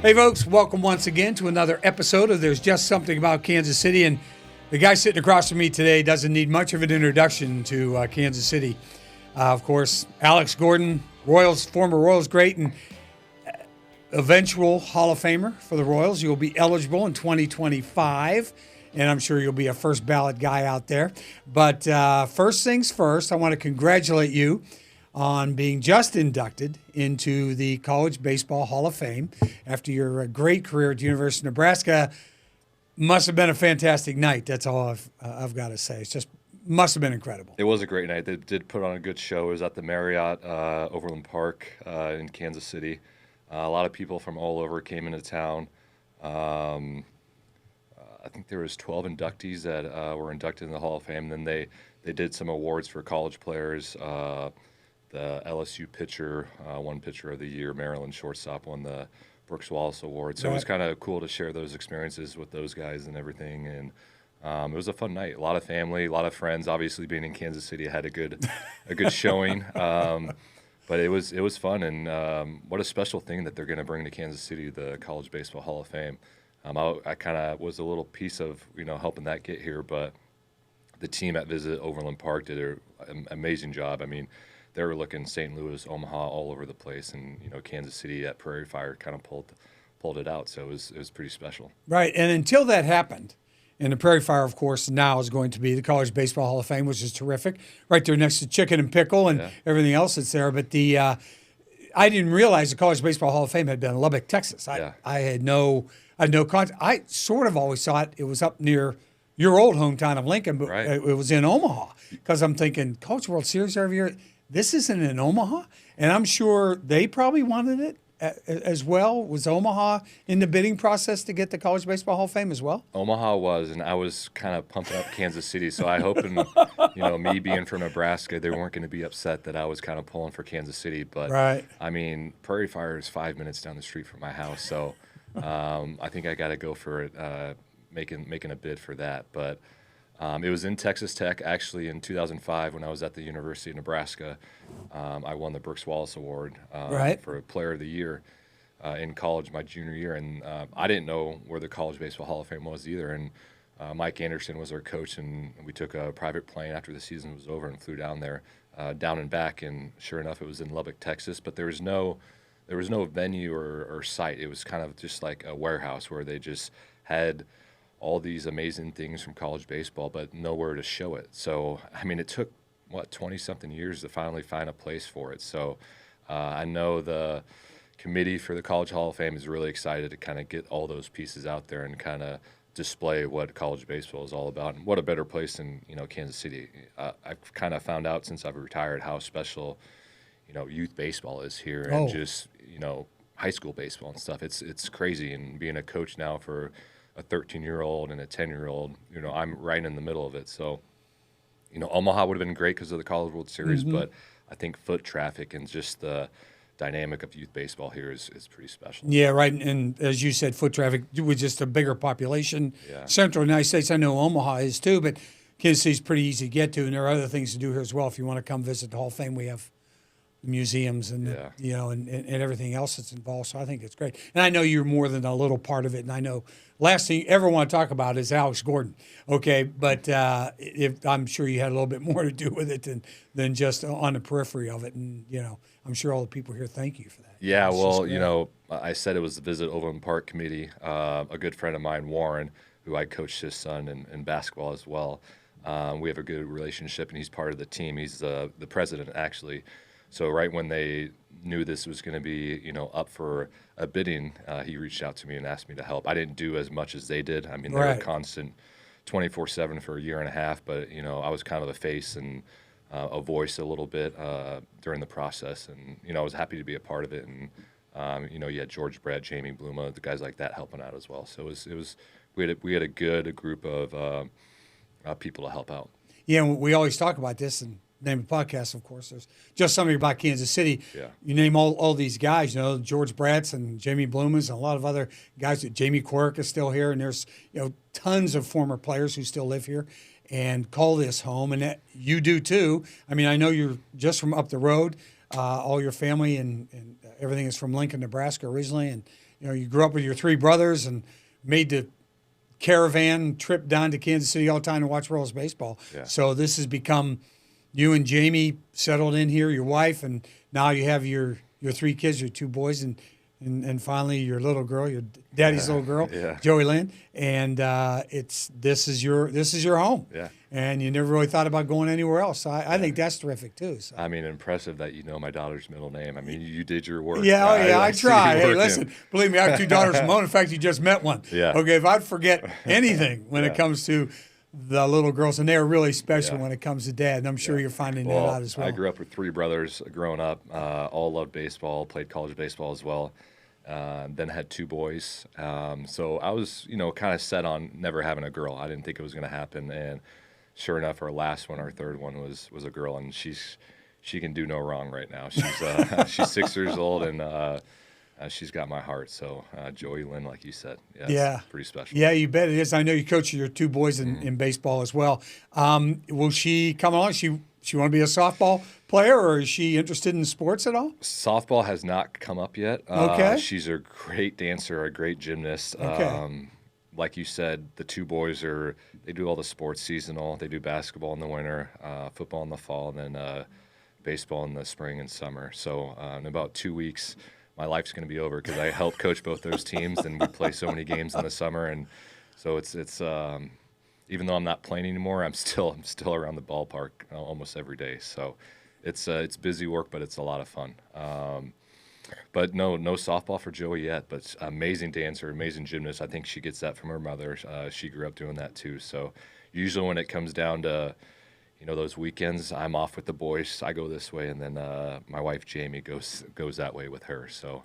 Hey, folks, welcome once again to another episode of There's Just Something About Kansas City. And the guy sitting across from me today doesn't need much of an introduction to Kansas City. Of course, Alex Gordon, former Royals great and eventual Hall of Famer for the Royals. You'll be eligible in 2025, and I'm sure you'll be a first ballot guy out there. But first things first, I want to congratulate you on being just inducted into the College Baseball Hall of Fame after your great career at the University of Nebraska. Must have been a fantastic night. That's all I've got to say. It's just must have been incredible. It was a great night. They did put on a good show. It was at the Marriott Overland Park in Kansas City. A lot of people from all over came into town. I think there was 12 inductees that were inducted in the Hall of Fame. And then they did some awards for college players. The LSU pitcher won Pitcher of the Year. Maryland shortstop won the Brooks Wallace Award. So It was kind of cool to share those experiences with those guys and everything. And it was a fun night. A lot of family, a lot of friends. Obviously, being in Kansas City, I had a good showing. But it was fun, and what a special thing that they're going to bring to Kansas City, the College Baseball Hall of Fame. I kind of was a little piece of helping that get here, but the team at Visit Overland Park did an amazing job. I mean, they were looking St. Louis, Omaha, all over the place, and Kansas City at Prairie Fire kind of pulled it out. So it was pretty special. Right, and until that happened, and the Prairie Fire, of course, now is going to be the College Baseball Hall of Fame, which is terrific, right there next to Chicken and Pickle and everything else that's there. But I didn't realize the College Baseball Hall of Fame had been in Lubbock, Texas. I had no concept. I sort of always thought it was up near your old hometown of Lincoln, but it was in Omaha, because I'm thinking College World Series every year. This isn't in Omaha, and I'm sure they probably wanted it as well. Was Omaha in the bidding process to get the College Baseball Hall of Fame as well? Omaha was, and I was kind of pumping up Kansas City, so I hope, me being from Nebraska, they weren't going to be upset that I was kind of pulling for Kansas City. But I mean, Prairie Fire is 5 minutes down the street from my house, so I think I got to go for it, making a bid for that. But it was in Texas Tech, actually, in 2005 when I was at the University of Nebraska. I won the Brooks Wallace Award for Player of the Year in college my junior year. And I didn't know where the College Baseball Hall of Fame was either. And Mike Anderson was our coach, and we took a private plane after the season was over and flew down there, down and back. And sure enough, it was in Lubbock, Texas. But there was no venue or site. It was kind of just like a warehouse where they just had all these amazing things from college baseball, but nowhere to show it. So, I mean, it took, 20-something years to finally find a place for it. So I know the committee for the College Hall of Fame is really excited to kind of get all those pieces out there and kind of display what college baseball is all about. And what a better place than, Kansas City. I've kind of found out since I've retired how special, youth baseball is here, and just, high school baseball and stuff. It's crazy. And being a coach now for a 13-year-old and a 10-year-old, I'm right in the middle of it. So, Omaha would have been great because of the College World Series, but I think foot traffic and just the dynamic of youth baseball here is pretty special. Yeah, right. And as you said, foot traffic with just a bigger population. Central United States, I know Omaha is too, but Kansas City's pretty easy to get to, and there are other things to do here as well. If you want to come visit the Hall of Fame, we have museums and and everything else that's involved. So I think it's great. And I know you're more than a little part of it. And I know last thing you ever want to talk about is Alex Gordon. Okay, but I'm sure you had a little bit more to do with it than just on the periphery of it. And I'm sure all the people here thank you for that. Yeah, well, I said it was the Visit Overland Park committee. A good friend of mine, Warren, who I coached his son in basketball as well. We have a good relationship, and he's part of the team. He's the president, actually. So right when they knew this was going to be, up for a bidding, he reached out to me and asked me to help. I didn't do as much as they did. I mean, they were constant 24/7 for a year and a half, but, I was kind of the face and a voice a little bit during the process. And, I was happy to be a part of it. And, you had George Brett, Jamie Bluma, the guys like that helping out as well. So we had a good group of people to help out. Yeah, we always talk about this, and name of the podcast, of course. There's just something about Kansas City. Yeah. You name all these guys, George Bratz and Jamie Blumas and a lot of other guys. Jamie Quirk is still here, and there's tons of former players who still live here and call this home, and that you do too. I mean, I know you're just from up the road. All your family and everything is from Lincoln, Nebraska originally, you grew up with your three brothers and made the caravan trip down to Kansas City all the time to watch Royals baseball. Yeah. So this has become you and Jamie settled in here, your wife, and now you have your three kids, your two boys, and finally your little girl, your daddy's little girl, Joey Lynn, and this is your home. Yeah. And you never really thought about going anywhere else. So I think that's terrific too. So. I mean, impressive that you know my daughter's middle name. I mean, you did your work. Yeah, I try. Hey, listen, working. believe me, I have two daughters of my own. In fact, you just met one. Yeah. Okay, if I forget anything when it comes to the little girls, and they're really special when it comes to dad, and I'm sure you're finding that out as well. I grew up with three brothers growing up. All loved baseball, played college baseball as well. Then had two boys. So I was, kind of set on never having a girl. I didn't think it was going to happen. And sure enough, our last one, our third one was a girl, and she can do no wrong right now. She's 6 years old, and she's got my heart. So Joey Lynn, like you said, it's pretty special. Yeah, you bet it is. I know you coach your two boys in baseball as well. Will she come along? She want to be a softball player, or is she interested in sports at all? Softball has not come up yet. Okay. She's a great dancer, a great gymnast. Okay. Like you said, the two boys they do all the sports seasonal. They do basketball in the winter, football in the fall, and then baseball in the spring and summer. So in about 2 weeks, my life's going to be over because I help coach both those teams, and we play so many games in the summer. And so it's even though I'm not playing anymore, I'm still around the ballpark almost every day. So it's busy work, but it's a lot of fun. But no softball for Joey yet, but amazing dancer, amazing gymnast. I think she gets that from her mother. She grew up doing that too. So usually when it comes down to, those weekends, I'm off with the boys. I go this way, and then my wife Jamie goes that way with her. So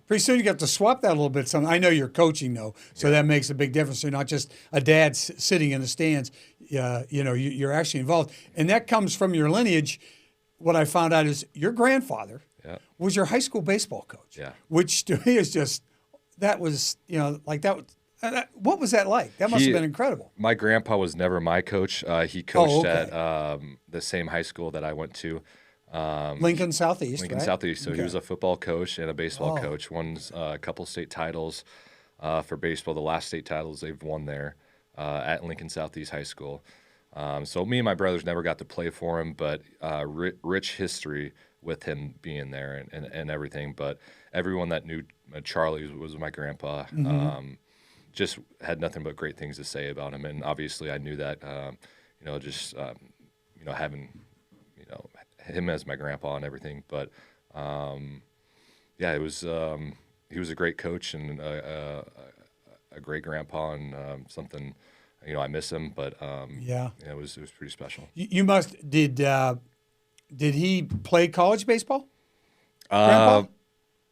pretty soon you have to swap that a little bit. I know you're coaching though, so that makes a big difference. You're not just a dad sitting in the stands. You're actually involved, and that comes from your lineage. What I found out is your grandfather was your high school baseball coach. Yeah. Which to me is just, that was, like that. What was that like? That must have been incredible. My grandpa was never my coach. He coached at the same high school that I went to. Lincoln Southeast, right? Southeast. So he was a football coach and a baseball coach. Won a couple state titles for baseball. The last state titles they've won there at Lincoln Southeast High School. So me and my brothers never got to play for him, but rich history with him being there and everything. But everyone that knew Charlie was my grandpa. Just had nothing but great things to say about him. And obviously I knew that, having, him as my grandpa and everything. But, it was, he was a great coach and a great grandpa and something, I miss him, but it was pretty special. You did he play college baseball? Grandpa?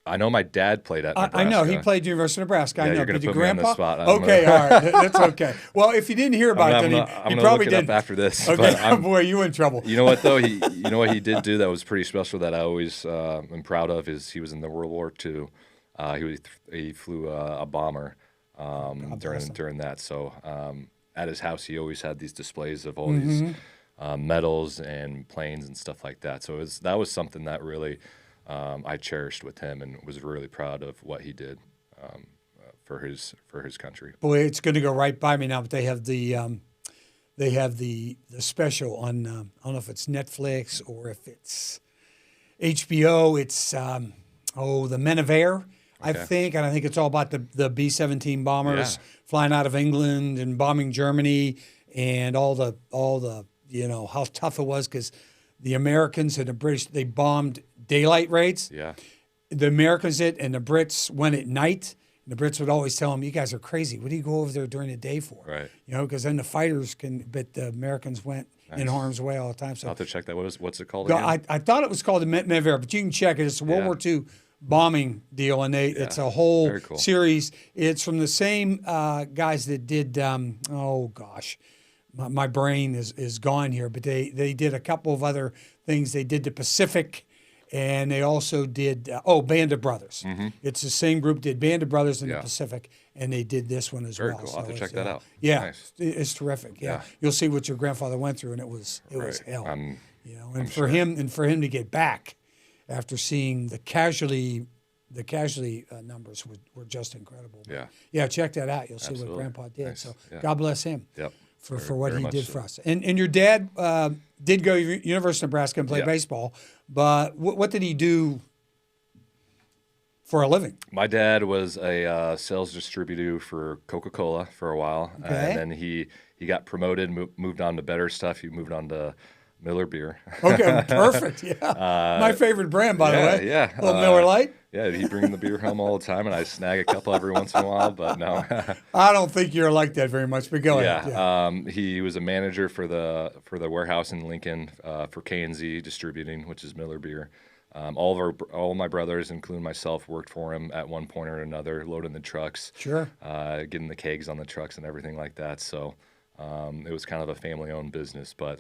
I know my dad played at Nebraska. I know he played University of Nebraska. I know. You're going to put me on the spot. Okay, all right, that's okay. Well, if you didn't hear about it, then he probably didn't. After this. Okay, boy, you in trouble. You know what though? What he did do that was pretty special that I always am proud of is he was in the World War II. He flew a bomber during that. So at his house, he always had these displays of all these medals and planes and stuff like that. So that was something that really. I cherished with him and was really proud of what he did for his country. Boy, it's going to go right by me now, but they have the special on I don't know if it's Netflix or if it's HBO. It's the Men of Air, I think, and I think it's all about the B-17 bombers flying out of England and bombing Germany and all the how tough it was because the Americans and the British, they bombed daylight raids. Yeah. The Americans did, and the Brits went at night. And the Brits would always tell them, "You guys are crazy. What do you go over there during the day for?" Right. Because then the fighters but the Americans went in harm's way all the time. So I'll have to check that. What's it called again? I thought it was called the Men of Air, but you can check it. It's a World War II bombing deal, and it's a whole series. It's from the same guys that did. My brain is gone here, but they did a couple of other things. They did the Pacific, and they also did Band of Brothers. Mm-hmm. It's the same group did Band of Brothers in the Pacific, and they did this one as well. Very cool. I'll have to check that out. Yeah, nice. It's terrific. Yeah, you'll see what your grandfather went through, and it was hell. I'm for him to get back after seeing the casualty the casualty numbers were just incredible. But yeah, check that out. You'll see what Grandpa did. Nice. So God bless him. For what he did for us. And your dad did go to University of Nebraska and play baseball, but what did he do for a living? My dad was a sales distributor for Coca-Cola for a while, and then he got promoted, moved on to better stuff. He moved on to Miller beer. Okay, perfect. Yeah, my favorite brand, by the way. Yeah, a little Miller Lite. Yeah, he'd bring the beer home all the time, and I snag a couple every once in a while. But no, I don't think you're like that very much. But go ahead. Yeah, he was a manager for the warehouse in Lincoln for K&Z Distributing, which is Miller beer. All my brothers, including myself, worked for him at one point or another, loading the trucks, getting the kegs on the trucks and everything like that. So it was kind of a family-owned business. But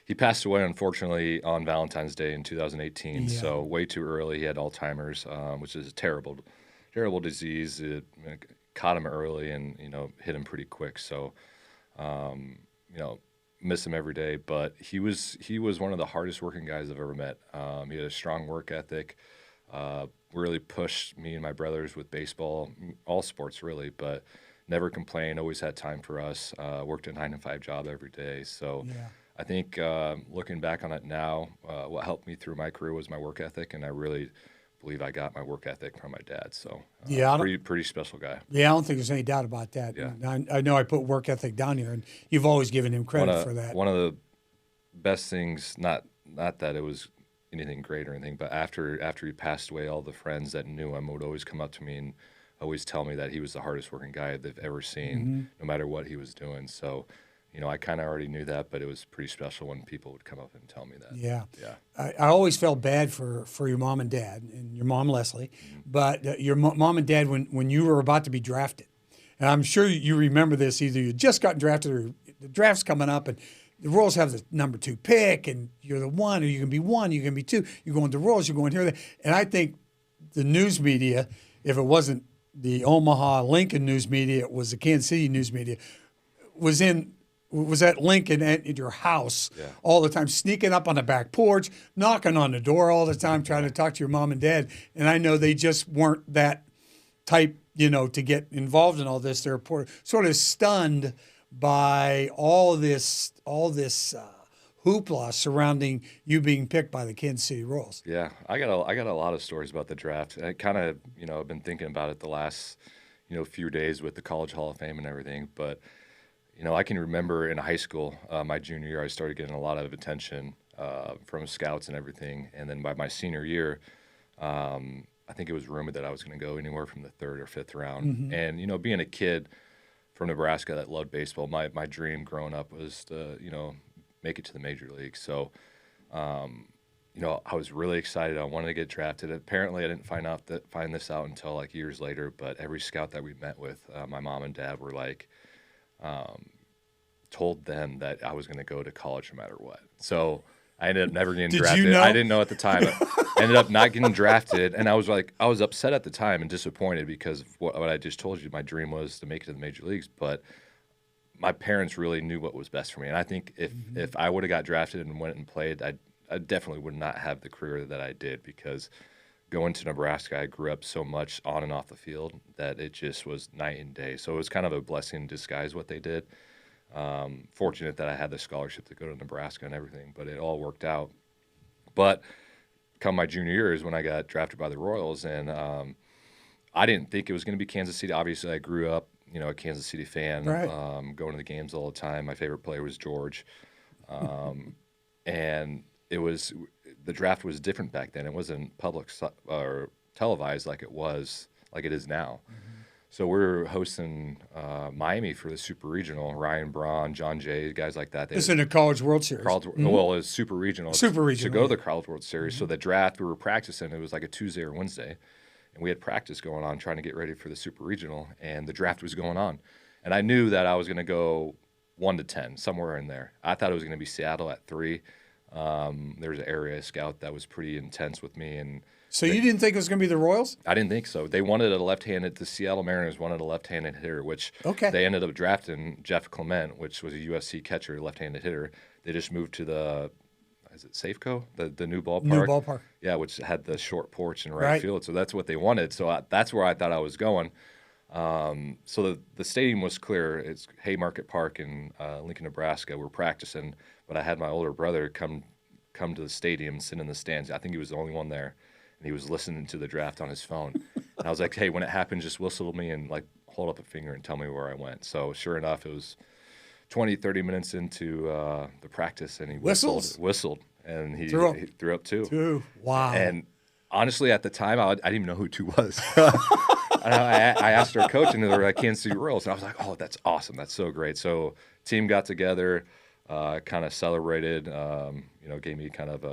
he passed away, unfortunately, on Valentine's Day in 2018. So way too early. He had Alzheimer's, which is a terrible, terrible disease. It caught him early and hit him pretty quick. So miss him every day, but he was one of the hardest working guys I've ever met. He had a strong work ethic, really pushed me and my brothers with baseball, all sports really, but never complained, always had time for us, worked a 9-to-5 job every day. So I think looking back on it now, what helped me through my career was my work ethic, and I really believe I got my work ethic from my dad. So pretty special guy. Yeah, I don't think there's any doubt about that. Yeah. I know I put work ethic down here, and you've always given him credit for that. One of the best things, not that it was anything great or anything, but after he passed away, all the friends that knew him would always come up to me and always tell me that he was the hardest working guy they've ever seen, no matter what he was doing. So I kind of already knew that, but it was pretty special when people would come up and tell me that. Yeah. I always felt bad for your mom and dad, and your mom, Leslie, but your mom and dad, when you were about to be drafted, and I'm sure you remember this, either you just gotten drafted or the draft's coming up, and the Royals have the number 2 pick, and you're the 1, or you can be 1, you can be 2, you're going to the Royals, you're going here, and I think the news media, if it wasn't the Omaha Lincoln news media, it was the Kansas City news media, was at Lincoln at your house all the time, sneaking up on the back porch, knocking on the door all the time, trying to talk to your mom and dad. And I know they just weren't that type, to get involved in all this. They're sort of stunned by all this hoopla surrounding you being picked by the Kansas City Royals. Yeah, I got a lot of stories about the draft. I kind of, I've been thinking about it the last, few days with the College Hall of Fame and everything, but I can remember in high school, my junior year, I started getting a lot of attention from scouts and everything. And then by my senior year, I think it was rumored that I was going to go anywhere from the 3rd or 5th round. And, being a kid from Nebraska that loved baseball, my dream growing up was to, make it to the major leagues. So, I was really excited. I wanted to get drafted. Apparently, I didn't find this out until like years later, but every scout that we met with, my mom and dad were like, told them that I was going to go to college no matter what. So I ended up never getting drafted. You know? I didn't know at the time. I ended up not getting drafted, and I was upset at the time and disappointed because of what I just told you. My dream was to make it to the major leagues, but my parents really knew what was best for me. And I think if I would have got drafted and went and played, I definitely would not have the career that I did, because going to Nebraska, I grew up so much on and off the field that it just was night and day. So it was kind of a blessing in disguise what they did. Fortunate that I had the scholarship to go to Nebraska and everything, but it all worked out. But come my junior year is when I got drafted by the Royals, and I didn't think it was going to be Kansas City. Obviously, I grew up, a Kansas City fan, going to the games all the time. My favorite player was George, and the draft was different back then. It wasn't public or televised like it is now. So we're hosting Miami for the Super Regional. Ryan Braun, John Jay, guys like that. This is in the College World Series. Well, it was Super Regional. Super Regional. To go to the College World Series. So the draft, we were practicing. It was like a Tuesday or Wednesday. And we had practice going on trying to get ready for the Super Regional. And the draft was going on. And I knew that I was going to go 1 to 10, somewhere in there. I thought it was going to be Seattle at 3. There was an area scout that was pretty intense with me. So you didn't think it was going to be the Royals? I didn't think so. They wanted a left-handed. The Seattle Mariners wanted a left-handed hitter, which they ended up drafting Jeff Clement, which was a USC catcher, left-handed hitter. They just moved to is it Safeco, the new ballpark? New ballpark. Yeah, which had the short porch in right field. So that's what they wanted. So that's where I thought I was going. So the stadium was clear. It's Haymarket Park in Lincoln, Nebraska. We're practicing, but I had my older brother come to the stadium, sit in the stands. I think he was the only one there, and he was listening to the draft on his phone. And I was like, hey, when it happens, just whistle to me and like hold up a finger and tell me where I went. So sure enough, it was 20, 30 minutes into the practice, and he whistled, and he threw up two. Two. Wow. And honestly, at the time, I didn't even know who two was. I asked our coach, and they were like Kansas City Royals, and I was like, oh, that's awesome. That's so great. So team got together, kind of celebrated, gave me kind of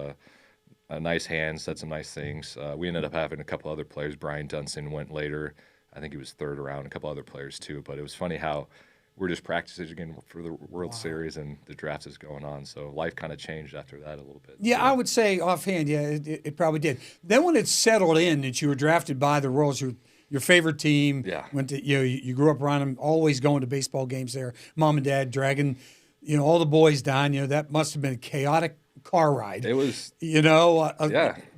a nice hand, said some nice things. We ended up having a couple other players. Brian Dunson went later. I think he was third round, a couple other players too. But it was funny how we're just practicing again for the World Series, and the draft is going on. So life kind of changed after that a little bit. Yeah, I would say offhand, it probably did. Then when it settled in that you were drafted by the Royals, your favorite team, went to you grew up around them, always going to baseball games there. Mom and Dad dragging, all the boys down. That must have been a chaotic car ride. It was,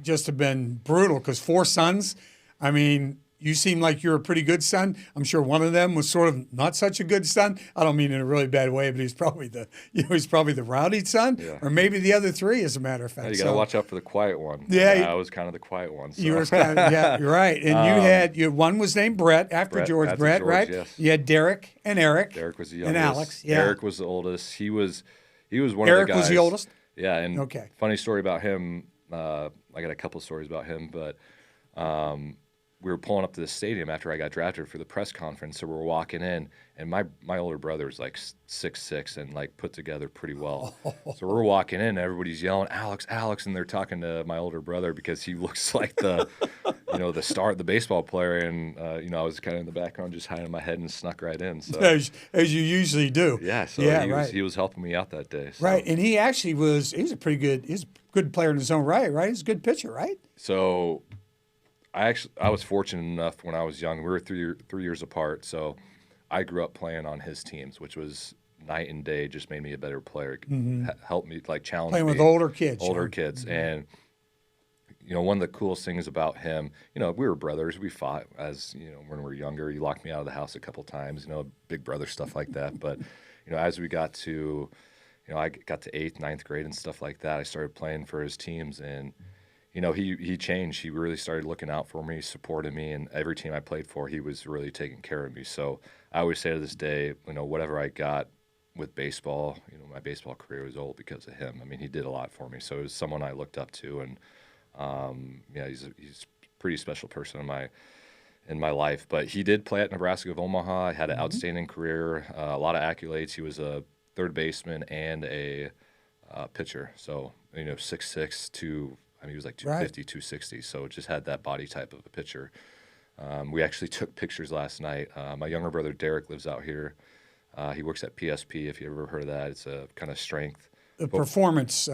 just have been brutal because 4 sons. I mean, you seem like you're a pretty good son. I'm sure one of them was sort of not such a good son. I don't mean in a really bad way, but he's probably the rowdy son, or maybe the other 3, as a matter of fact. You got to watch out for the quiet one. Yeah, I was kind of the quiet one. So. You were kind of, you're right. And you had one was named Brett after George, right? Yes. You had Derek and Eric. Derek was the youngest. And Alex. Yeah. Eric was the oldest. He was one Eric of the guys. Was the oldest. Yeah, and funny story about him. I got a couple stories about him, but we were pulling up to the stadium after I got drafted for the press conference. So we were walking in, and my older brother was like 6'6" and like put together pretty well. So we're walking in, and everybody's yelling, "Alex, Alex," and they're talking to my older brother because he looks like the the baseball player, and I was kind of in the background just hiding my head and snuck right in. So as you usually do. Yeah. So he was helping me out that day. So. Right, and he actually was. He was a good player in his own right. Right, he's a good pitcher. Right. So. I was fortunate enough when I was young. We were 3 years apart, so I grew up playing on his teams, which was night and day. Just made me a better player. Helped me challenge playing me. with older kids. Mm-hmm. And one of the coolest things about him, we were brothers. We fought as when we were younger. He locked me out of the house a couple times. Big brother stuff like that. But as we got to, I got to 8th, 9th grade and stuff like that, I started playing for his teams and. He changed. He really started looking out for me, supported me, and every team I played for, he was really taking care of me. So I always say to this day, whatever I got with baseball, my baseball career was all because of him. I mean, he did a lot for me. So it was someone I looked up to, and he's a pretty special person in my life. But he did play at Nebraska of Omaha. He had an outstanding career, a lot of accolades. He was a third baseman and a pitcher. So 6'6" to he was like 250, 260, so just had that body type of a pitcher. We actually took pictures last night. My younger brother, Derek, lives out here. He works at PSP, if you ever heard of that. It's a kind of strength. Performance.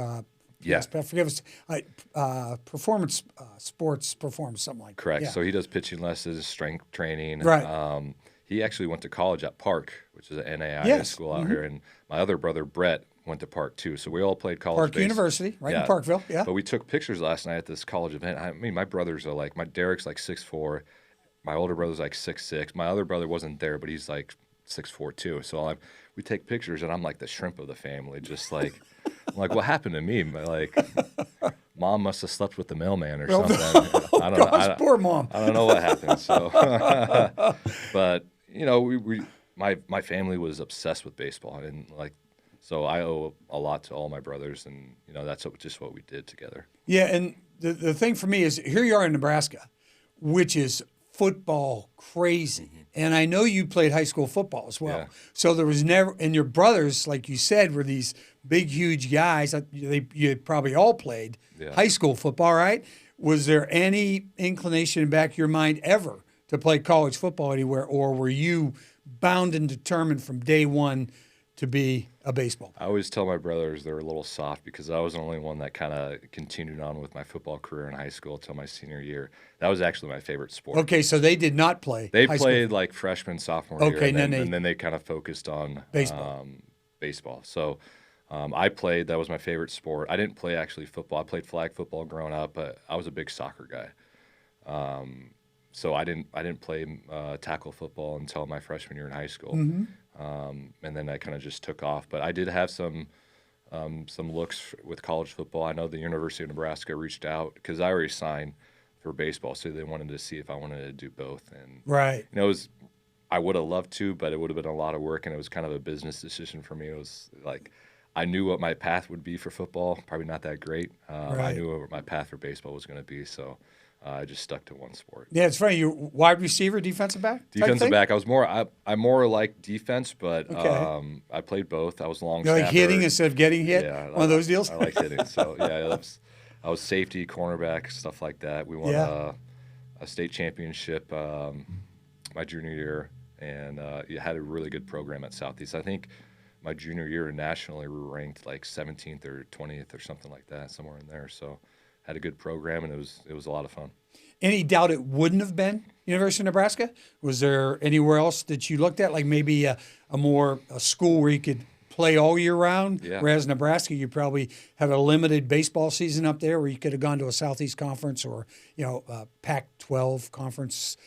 Performance sports performance, something like that. Correct. Yeah. So he does pitching lessons, strength training. Right. He actually went to college at Park, which is an NAIA school out here. And my other brother, Brett, went to Park too. So we all played college Park University, right in Parkville. Yeah. But we took pictures last night at this college event. I mean, my brothers are Derek's like 6'4", my older brother's like 6'6". My other brother wasn't there, but he's like 6'4" too. So we take pictures, and I'm like the shrimp of the family, just like I'm like, what happened to me? Like, mom must have slept with the mailman or something. I don't know. Poor mom. I don't know what happened. So, but my family was obsessed with baseball, and so I owe a lot to all my brothers, and that's just what we did together. Yeah, and the thing for me is here you are in Nebraska, which is football crazy, and I know you played high school football as well. Yeah. So there was never, and your brothers, like you said, were these big, huge guys. You probably all played high school football, right? Was there any inclination in the back of your mind ever to play college football anywhere, or were you bound and determined from day one to be a baseball player? I always tell my brothers they're a little soft because I was the only one that kind of continued on with my football career in high school until my senior year. That was actually my favorite sport. Okay, so they did not play. They played like freshman, sophomore year, and then they kind of focused on baseball. Baseball. So I played. That was my favorite sport. I didn't play actually football. I played flag football growing up, but I was a big soccer guy. So I didn't play tackle football until my freshman year in high school, and then I kind of just took off. But I did have some looks with college football. I know the University of Nebraska reached out because I already signed for baseball, so they wanted to see if I wanted to do both. And right, I would have loved to, but it would have been a lot of work, and it was kind of a business decision for me. It was like I knew what my path would be for football, probably not that great. I knew what my path for baseball was going to be, so I just stuck to one sport. Yeah, it's funny. You're wide receiver, defensive back? Defensive back. I more like defense, but I played both. I was long snapper. You like hitting instead of getting hit? Yeah. One of those deals? I like hitting. So, yeah, I was safety, cornerback, stuff like that. We won a state championship my junior year, and had a really good program at Southeast. I think my junior year nationally we were ranked like 17th or 20th or something like that, somewhere in there. So had a good program, and it was a lot of fun. Any doubt it wouldn't have been University of Nebraska? Was there anywhere else that you looked at, like maybe a school where you could play all year round? Yeah. Whereas Nebraska, you probably have a limited baseball season up there where you could have gone to a Southeast Conference or a Pac-12 conference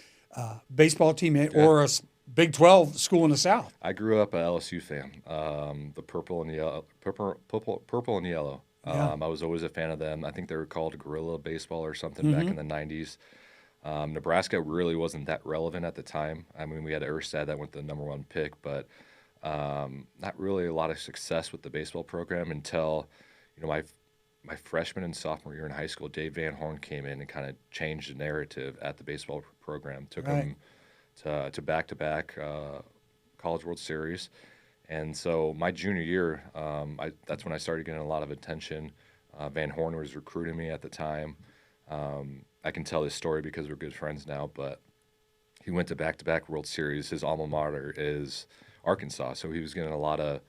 baseball team or a Big 12 school in the South. I grew up an LSU fan. The purple and yellow. Purple and yellow. Yeah. I was always a fan of them. I think they were called Guerrilla Baseball or something back in the 90s. Nebraska really wasn't that relevant at the time. I mean, we had Erstad that went the #1 pick, but not really a lot of success with the baseball program until, my freshman and sophomore year in high school. Dave Van Horn came in and kind of changed the narrative at the baseball program. Took them to back-to-back College World Series. And so my junior year, that's when I started getting a lot of attention. Van Horn was recruiting me at the time. I can tell this story because we're good friends now, but he went to back-to-back World Series. His alma mater is Arkansas, so he was getting there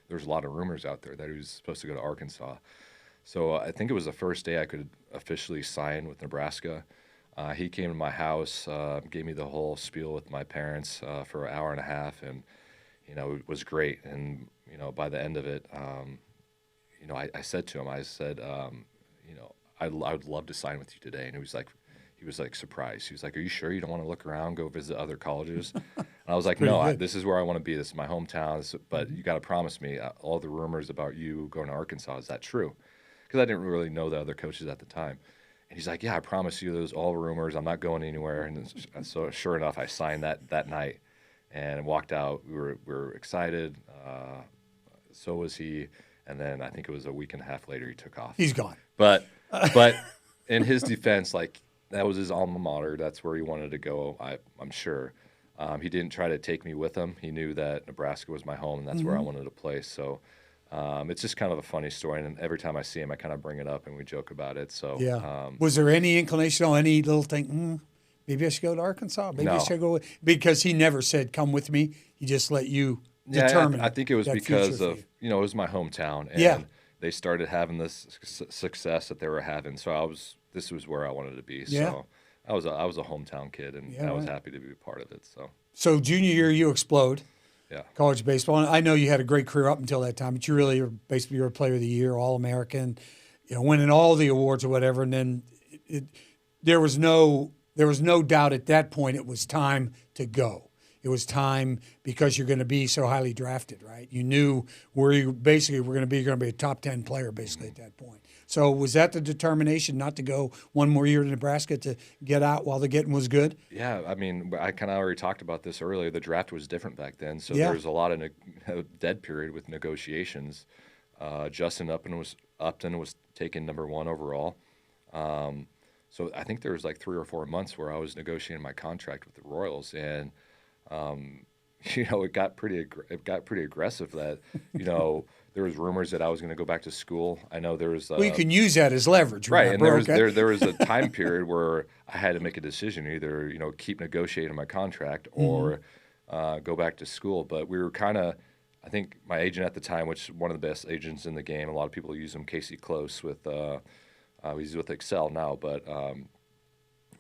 was a lot of rumors out there that he was supposed to go to Arkansas. So I think it was the first day I could officially sign with Nebraska. He came to my house, gave me the whole spiel with my parents for an hour and a half, and it was great. And by the end of it, I said to him, I would love to sign with you today. And he was like surprised. He was like, "Are you sure you don't want to look around, go visit other colleges?" And I was like, "No, this is where I want to be. This is my hometown. But you got to promise me all the rumors about you going to Arkansas, is that true?" Because I didn't really know the other coaches at the time. And he's like, "Yeah, I promise you, those all rumors. I'm not going anywhere." And so sure enough, I signed that night and walked out. We were excited. So was he. And then I think it was a week and a half later he took off. He's gone. But in his defense, like, that was his alma mater. That's where he wanted to go, I'm sure. He didn't try to take me with him. He knew that Nebraska was my home, and that's where I wanted to play. So it's just kind of a funny story, and every time I see him, I kind of bring it up, and we joke about it. So was there any inclination on any little thing, maybe I should go to Arkansas? Maybe I should go – because he never said, "Come with me." He just let you determine. I think it was because of, it was my hometown, and they started having this success that they were having. So this was where I wanted to be. So I was a hometown kid, and I was happy to be a part of it. So junior year, you explode. Yeah. College baseball. And I know you had a great career up until that time, but you were a player of the year, All-American, winning all the awards or whatever. And then there was no doubt at that point it was time to go. It was time because you're going to be so highly drafted, right? You knew where you basically were going to be. You're going to be a top 10 player basically at that point. So was that the determination not to go one more year to Nebraska to get out while the getting was good? Yeah, I mean, I kind of already talked about this earlier. The draft was different back then, so there was a lot of dead period with negotiations. Justin Upton was taken got overall. So I think there was like 3 or 4 months where I was negotiating my contract with the Royals, and it got pretty aggressive. That there was rumors that I was going to go back to school. I know there was. You can use that as leverage, right? And there was a time period where I had to make a decision: either keep negotiating my contract or go back to school. But we were kind of, I think my agent at the time, which is one of the best agents in the game, a lot of people use him, Casey Close, he's with Excel now, but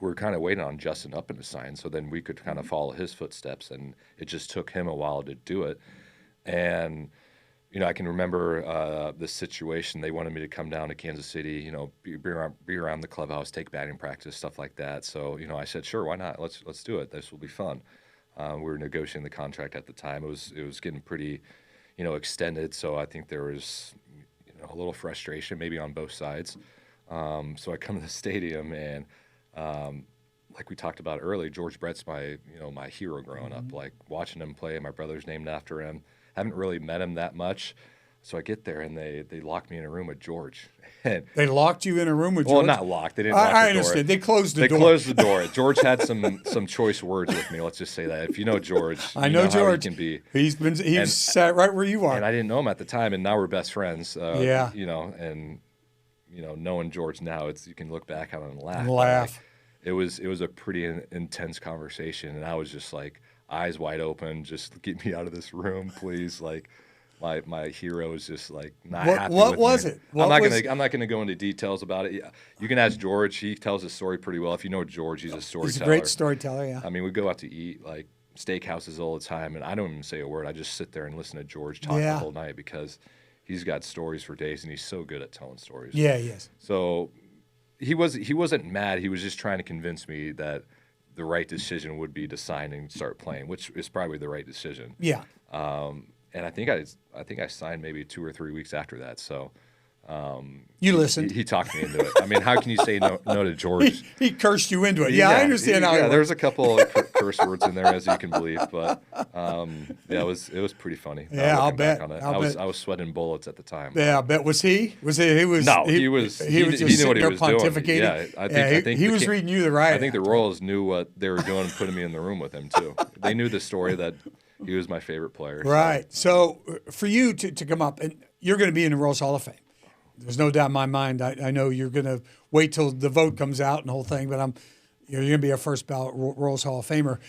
we were kind of waiting on Justin Upton to sign, so then we could kind of follow his footsteps, and it just took him a while to do it. And I can remember this situation. They wanted me to come down to Kansas City, be around the clubhouse, take batting practice, stuff like that. So, I said, sure, why not? Let's do it. This will be fun. We were negotiating the contract at the time. It was getting pretty, extended. So I think there was, a little frustration maybe on both sides. So I come to the stadium and, like we talked about earlier, George Brett's my hero growing up. Like watching him play, my brother's named after him. Haven't really met him that much. So I get there and they locked me in a room with George. And, they locked you in a room with George? Well, not locked. They didn't lock the door. I understand. They closed the door. They closed the door. George had some choice words with me. Let's just say that. If you know George, I know George. How he can be. He's sat right where you are. And I didn't know him at the time, and now we're best friends. Yeah. And knowing George now, you can look back on it and laugh. And laugh. It was a pretty intense conversation, and I was just like eyes wide open, just get me out of this room, please. Like my hero is just like not happy. What was it? I'm not gonna go into details about it. You can ask George. He tells his story pretty well. If you know George, he's a storyteller. He's a great storyteller. Yeah. I mean, we go out to eat like steakhouses all the time, and I don't even say a word. I just sit there and listen to George talk the whole night because he's got stories for days, and he's so good at telling stories. Yeah, he is. So he wasn't mad. He was just trying to convince me that the right decision would be to sign and start playing, which is probably the right decision. Yeah. And I think I signed maybe 2 or 3 weeks after that. So you listened. He talked me into it. I mean, how can you say no to George? He cursed you into it. Yeah, I understand how. Yeah, there's a couple of curse words in there, as you can believe, but it was pretty funny. Yeah, I'll bet. I was sweating bullets at the time. Yeah, I bet. Was he? Was he? He was. No, he was just he knew what he was pontificating. Doing. Yeah, I think he was reading you the right. I think the Royals knew what they were doing and putting me in the room with him too. They knew the story that he was my favorite player. Right. So for you to come up, and you're going to be in the Royals Hall of Fame. There's no doubt in my mind. I know you're going to wait till the vote comes out and the whole thing, but you're going to be a first ballot Royals Hall of Famer.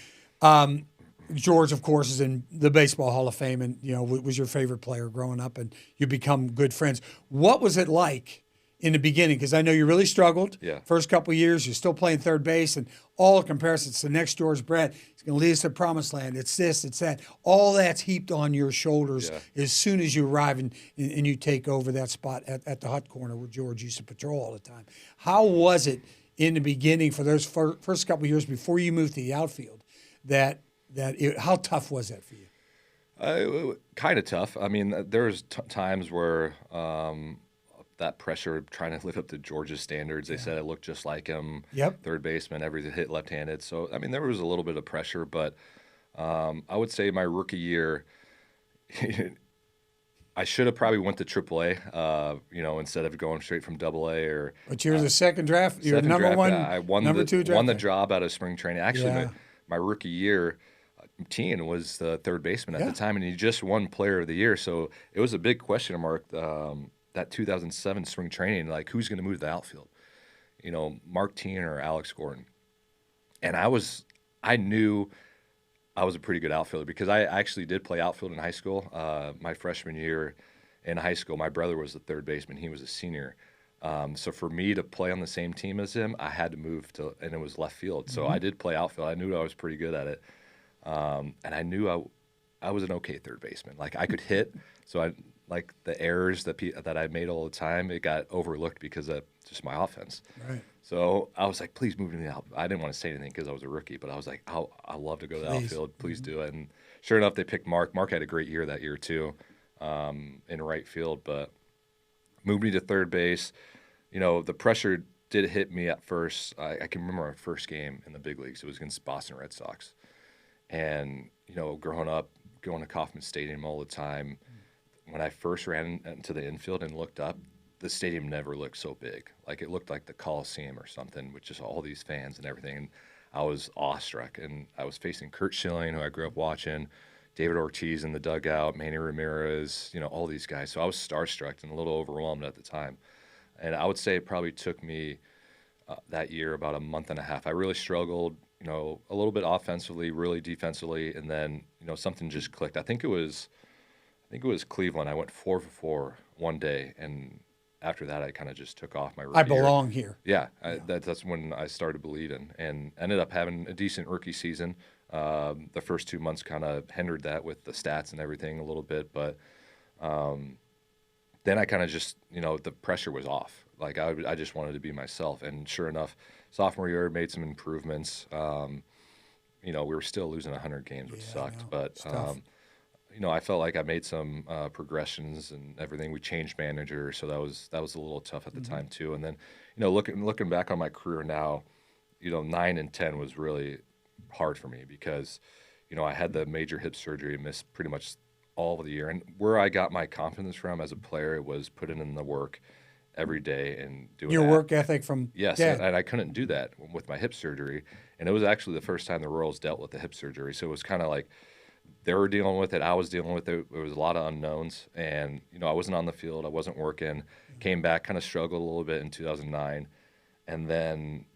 George, of course, is in the Baseball Hall of Fame, and was your favorite player growing up, and you become good friends. What was it like in the beginning? Because I know you really struggled. Yeah. First couple of years, you're still playing third base, and all comparisons to the next George Brett. He's going to lead us to the promised land. It's this, it's that. All that's heaped on your shoulders as soon as you arrive and you take over that spot at the hut corner where George used to patrol all the time. How was it in the beginning for those first couple of years before you moved to the outfield? How tough was that for you? Kind of tough. I mean, there's times where that pressure trying to live up to George's standards. They said I looked just like him. Yep. Third baseman, everything hit left-handed. So, I mean, there was a little bit of pressure, but I would say my rookie year, I should have probably went to AAA, instead of going straight from AA. But you're the second draft. You're number one. I won number two draft. Won the job out of spring training. Actually, my rookie year, Tien was the third baseman at the time, and he just won Player of the Year. So it was a big question mark. That 2007 spring training, like who's going to move to the outfield? Mark Tien or Alex Gordon. And I knew I was a pretty good outfielder because I actually did play outfield in high school. My freshman year in high school, my brother was the third baseman. He was a senior. So for me to play on the same team as him, I had to move and it was left field. So I did play outfield. I knew I was pretty good at it. And I knew I was an okay third baseman. Like I could hit, so like the errors that I made all the time, it got overlooked because of just my offense. Right. So I was like, please move to the outfield. I didn't want to say anything because I was a rookie, but I was like, I'd love to go to the outfield. Please do it. And sure enough, they picked Mark. Mark had a great year that year too, in right field, but moved me to third base. The pressure did hit me at first. I can remember our first game in the big leagues. It was against Boston Red Sox. And, growing up, going to Kauffman Stadium all the time, when I first ran into the infield and looked up, the stadium never looked so big. Like it looked like the Coliseum or something with just all these fans and everything. And I was awestruck. And I was facing Curt Schilling, who I grew up watching, David Ortiz in the dugout, Manny Ramirez, all these guys. So I was starstruck and a little overwhelmed at the time. And I would say it probably took me that year about a month and a half. I really struggled, a little bit offensively, really defensively, and then, something just clicked. I think it was Cleveland. I went 4 for 4 one day, and after that, I kind of just took off my rookie I belong here. Yeah, that's when I started believing, and ended up having a decent rookie season. The first 2 months kind of hindered that with the stats and everything a little bit, but Then I kind of just, the pressure was off. Like I just wanted to be myself. And sure enough, sophomore year made some improvements. We were still losing 100 games, which sucked. But, I felt like I made some progressions and everything. We changed manager, so that was a little tough at the time too. And then, looking back on my career now, 9 and 10 was really hard for me because, I had the major hip surgery and missed pretty much all of the year. And where I got my confidence from as a player was putting in the work every day and doing your work ethic from yes, Dad. and I couldn't do that with my hip surgery. And it was actually the first time the Royals dealt with the hip surgery. So it was kind of like they were dealing with it. I was dealing with it. There was a lot of unknowns. And, I wasn't on the field. I wasn't working. Came back, kind of struggled a little bit in 2009. And then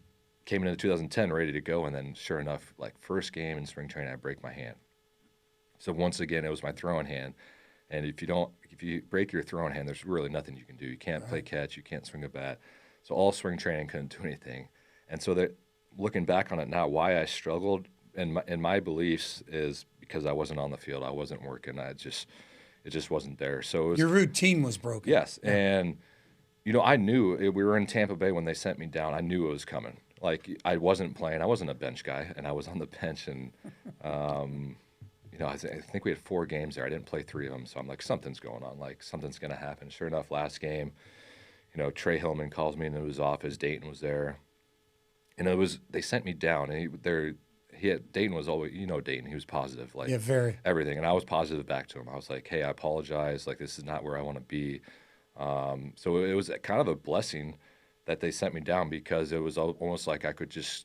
came into 2010 ready to go. And then sure enough, like first game in spring training, I break my hand. So once again, it was my throwing hand. And if you break your throwing hand, there's really nothing you can do. You can't play catch. You can't swing a bat. So all spring training couldn't do anything. And so that looking back on it now, why I struggled in my beliefs is because I wasn't on the field. I wasn't working. It just wasn't there. So it was, your routine was broken. yes. Yeah. And, I knew we were in Tampa Bay when they sent me down. I knew it was coming. Like I wasn't playing. I wasn't a bench guy, and I was on the bench. And, I think we had 4 games there. I didn't play 3 of them. So I'm like, something's going on. Like something's going to happen. Sure enough, last game, Trey Hillman calls me into his office. Dayton was there. And they sent me down. And Dayton was always, Dayton, he was positive. Like very. Everything. And I was positive back to him. I was like, hey, I apologize. Like this is not where I want to be. So it was kind of a blessing that they sent me down because it was almost like I could just,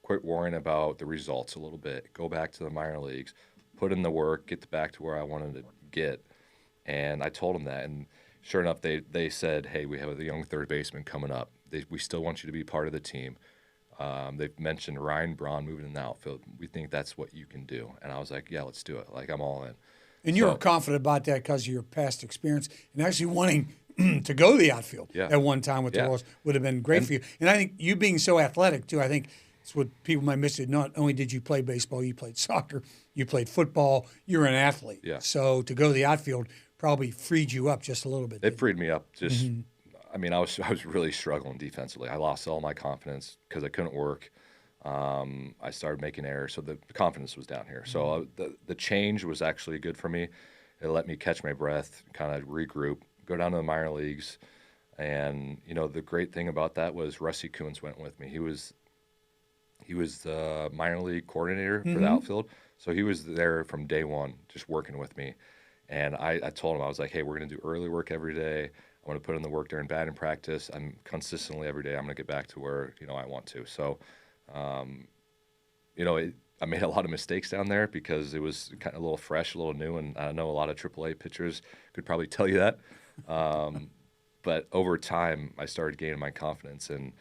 quit worrying about the results a little bit, go back to the minor leagues, put in the work, get back to where I wanted to get. And I told them that. And sure enough, they said, hey, we have a young third baseman coming up. We still want you to be part of the team. They've mentioned Ryan Braun moving in the outfield. We think that's what you can do. And I was like, yeah, let's do it. Like, I'm all in. And you were confident about that because of your past experience and actually wanting to go to the outfield at one time with the Royals would have been great for you. And I think you being so athletic, too, I think it's what people might miss. It. Not only did you play baseball, you played soccer, you played football, you're an athlete. Yeah. So to go to the outfield probably freed you up just a little bit. It freed me up. Just, I mean, I was really struggling defensively. I lost all my confidence because I couldn't work. I started making errors, so the confidence was down here. So the change was actually good for me. It let me catch my breath, kind of regroup, go down to the minor leagues. And, the great thing about that was Rusty Kuntz went with me. He was the minor league coordinator for the outfield. So he was there from day one, just working with me. And I told him, I was like, hey, we're going to do early work every day. I'm going to put in the work during batting practice. I'm consistently every day. I'm going to get back to where, I want to. So, I made a lot of mistakes down there because it was kind of a little fresh, a little new. And I know a lot of AAA pitchers could probably tell you that. But over time, I started gaining my confidence and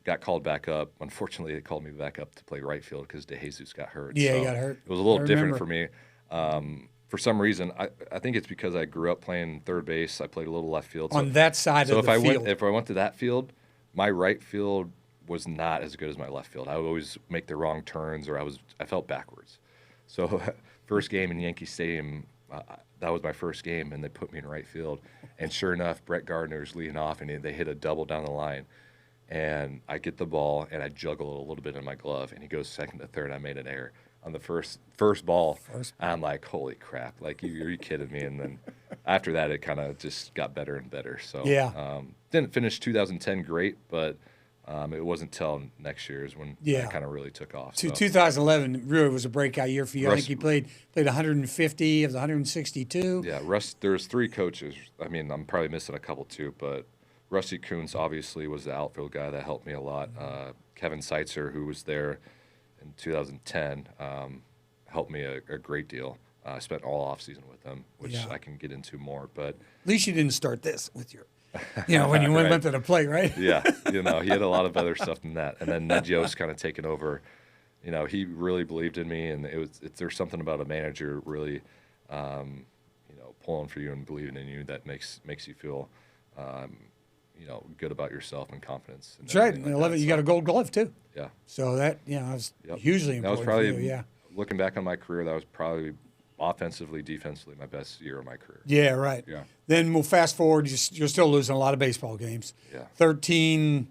got called back up. Unfortunately, they called me back up to play right field because DeJesus got hurt. Yeah, so he got hurt. It was a little different for me. For some reason, I think it's because I grew up playing third base. I played a little left field. On that side of the field. So if I went to that field, my right field was not as good as my left field. I would always make the wrong turns, or I felt backwards. So first game in Yankee Stadium, that was my first game, and they put me in right field. And sure enough, Brett Gardner's leading off, and they hit a double down the line. And I get the ball, and I juggle it a little bit in my glove, and he goes second to third. I made an error on the first ball. I'm like, holy crap! Like, are you kidding me? And then after that, it kind of just got better and better. So didn't finish 2010 great, but it wasn't till next year is when it kind of really took off. So. 2011 really was a breakout year for you. I think you played 150 of the 162. Yeah, there's 3 coaches. I mean, I'm probably missing a couple too, but Rusty Kuntz obviously was the outfield guy that helped me a lot. Kevin Seitzer, who was there in 2010, helped me a great deal. I spent all off season with him, which I can get into more. But at least you didn't start this with your, when you went to the plate, right? Yeah, he had a lot of other stuff than that. And then Ned Yost kind of taking over. He really believed in me, and there's something about a manager really, pulling for you and believing in you that makes you feel. Good about yourself and confidence. And that's right. And 11, you got a Gold Glove too. Yeah. So that was hugely important. That was probably for you, looking back on my career. That was probably offensively, defensively, my best year of my career. Yeah, right. Yeah. Then we'll fast forward. You're still losing a lot of baseball games. Yeah. 13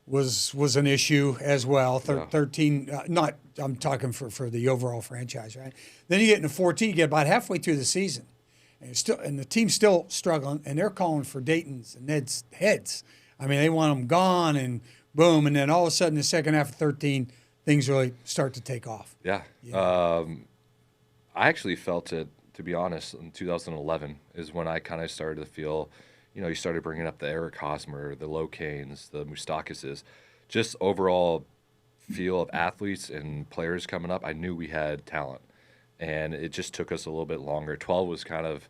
was an issue as well. Yeah. 13, not I'm talking for the overall franchise, right? Then you get into 14. You get about halfway through the season, and the team's still struggling, and they're calling for Dayton's and Ned's heads. I mean, they want them gone, and boom, and then all of a sudden, the second half of 13, things really start to take off. Yeah. I actually felt it, to be honest, in 2011 is when I kind of started to feel, you started bringing up the Eric Hosmer, the Locanes, the Moustakises, just overall feel of athletes and players coming up. I knew we had talent, and it just took us a little bit longer. 12 was kind of,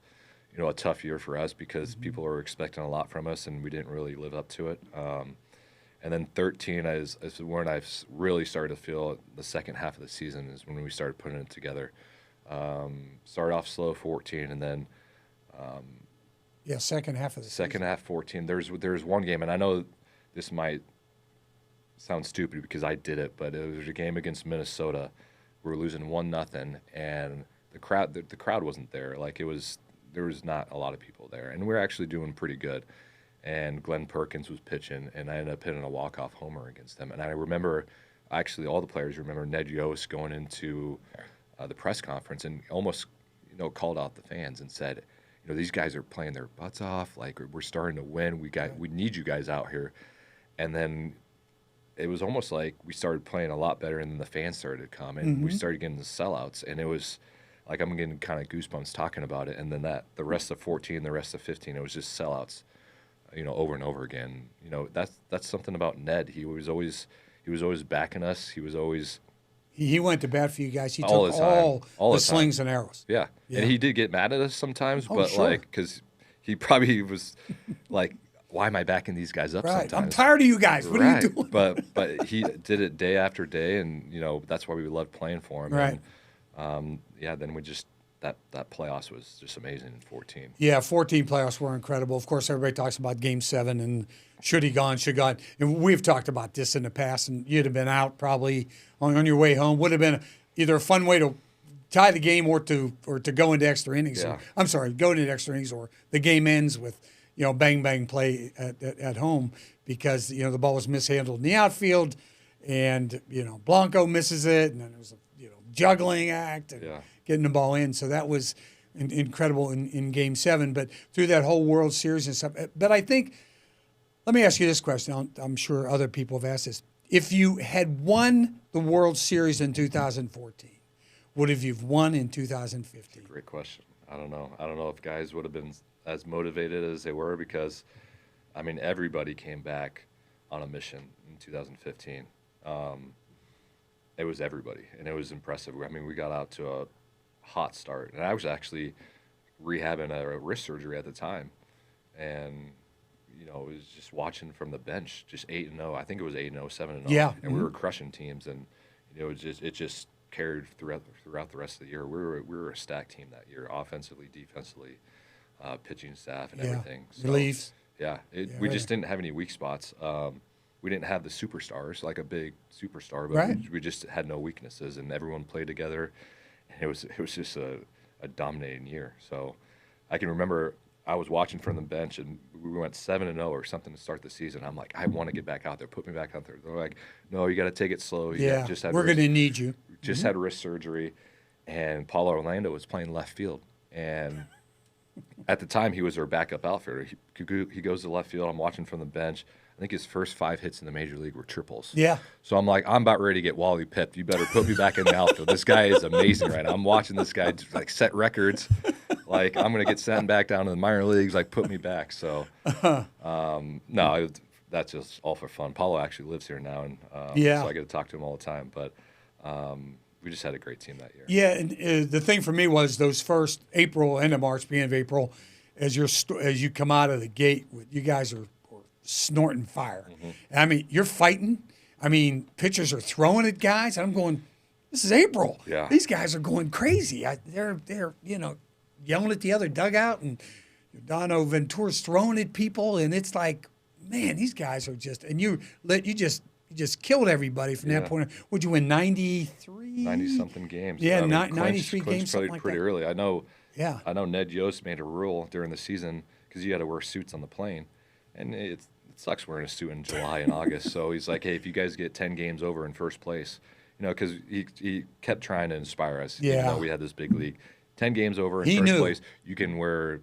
a tough year for us because people were expecting a lot from us, and we didn't really live up to it. And then 13 is when I really started to feel the second half of the season is when we started putting it together. Started off slow 14, and then second half of the second season. half 14. There's one game, and I know this might sound stupid because I did it, but it was a game against Minnesota. We were losing 1-0, and the crowd wasn't there. Like there was not a lot of people there, and we were actually doing pretty good. And Glenn Perkins was pitching, and I ended up hitting a walk-off homer against them. And I remember, actually, all the players remember Ned Yost going into the press conference and almost, called out the fans and said, these guys are playing their butts off. Like, we're starting to win. We need you guys out here. And then it was almost like we started playing a lot better, and then the fans started to come, and we started getting the sellouts. And it was like, I'm getting kind of goosebumps talking about it. And then the rest of 14, the rest of 15, it was just sellouts. Over and over again. That's something about Ned. He was always backing us. He was always. He went to bat for you guys. He all took the time. all the slings and arrows. Yeah, and he did get mad at us sometimes, but sure. because he probably was like, "Why am I backing these guys up?" Right. Sometimes I'm tired of you guys. What are you doing? But he did it day after day, and that's why we loved playing for him. Right. And, then we just. That playoffs was just amazing in 14. Yeah, 14 playoffs were incredible. Of course, everybody talks about Game 7 and should he gone. And we've talked about this in the past, and you'd have been out probably on your way home. Would have been either a fun way to tie the game or to go into extra innings. Yeah. Go into extra innings, or the game ends with bang bang play at home because the ball was mishandled in the outfield, and Blanco misses it, and then there was a juggling act. And, getting the ball in. So that was incredible in Game 7. But through that whole World Series and stuff. But I think, let me ask you this question. I'm sure other people have asked this. If you had won the World Series in 2014, would have you won in 2015? Great question. I don't know. I don't know if guys would have been as motivated as they were because, everybody came back on a mission in 2015. It was everybody, and it was impressive. We got out to a hot start, and I was actually rehabbing a wrist surgery at the time, and it was just watching from the bench, just 8-0. I think it was 8-0, 7-0. Yeah, and we were crushing teams, and it just carried throughout the rest of the year. We were a stacked team that year, offensively, defensively, pitching staff, and everything. So, relief. Yeah, we just didn't have any weak spots. We didn't have the superstars, like a big superstar, but we just had no weaknesses, and everyone played together. It was just a dominating year. So I can remember I was watching from the bench, and we went 7-0 or something to start the season. I'm like, I want to get back out there. Put me back out there. They're like, no, you got to take it slow. We're going to need you. Just had wrist surgery, and Paulo Orlando was playing left field. And at the time, he was our backup outfielder. He goes to left field. I'm watching from the bench. I think his first 5 hits in the major league were triples. Yeah. So I'm like, I'm about ready to get Wally pipped. You better put me back in the outfield. This guy is amazing right now. I'm watching this guy set records. Like, I'm going to get sent back down to the minor leagues. Like, put me back. So, no, that's just all for fun. Paulo actually lives here now, and so I get to talk to him all the time. But we just had a great team that year. Yeah, and the thing for me was those first April, end of March, beginning of April, as you come out of the gate, you guys are snorting fire. You're fighting. Pitchers are throwing at guys. I'm going, this is April. Yeah. These guys are going crazy. They're yelling at the other dugout, and Dono Ventura's throwing at people, and it's like, man, these guys are just, and you He just killed everybody from that point. Would you win 93? 90-something games. Yeah, I mean, 93 games, something like pretty that. early. I know Ned Yost made a rule during the season because you had to wear suits on the plane, and it sucks wearing a suit in July and August. So he's like, hey, if you guys get 10 games over in first place, because he kept trying to inspire us. Yeah. Even though we had this big league, 10 games over in first place, you can wear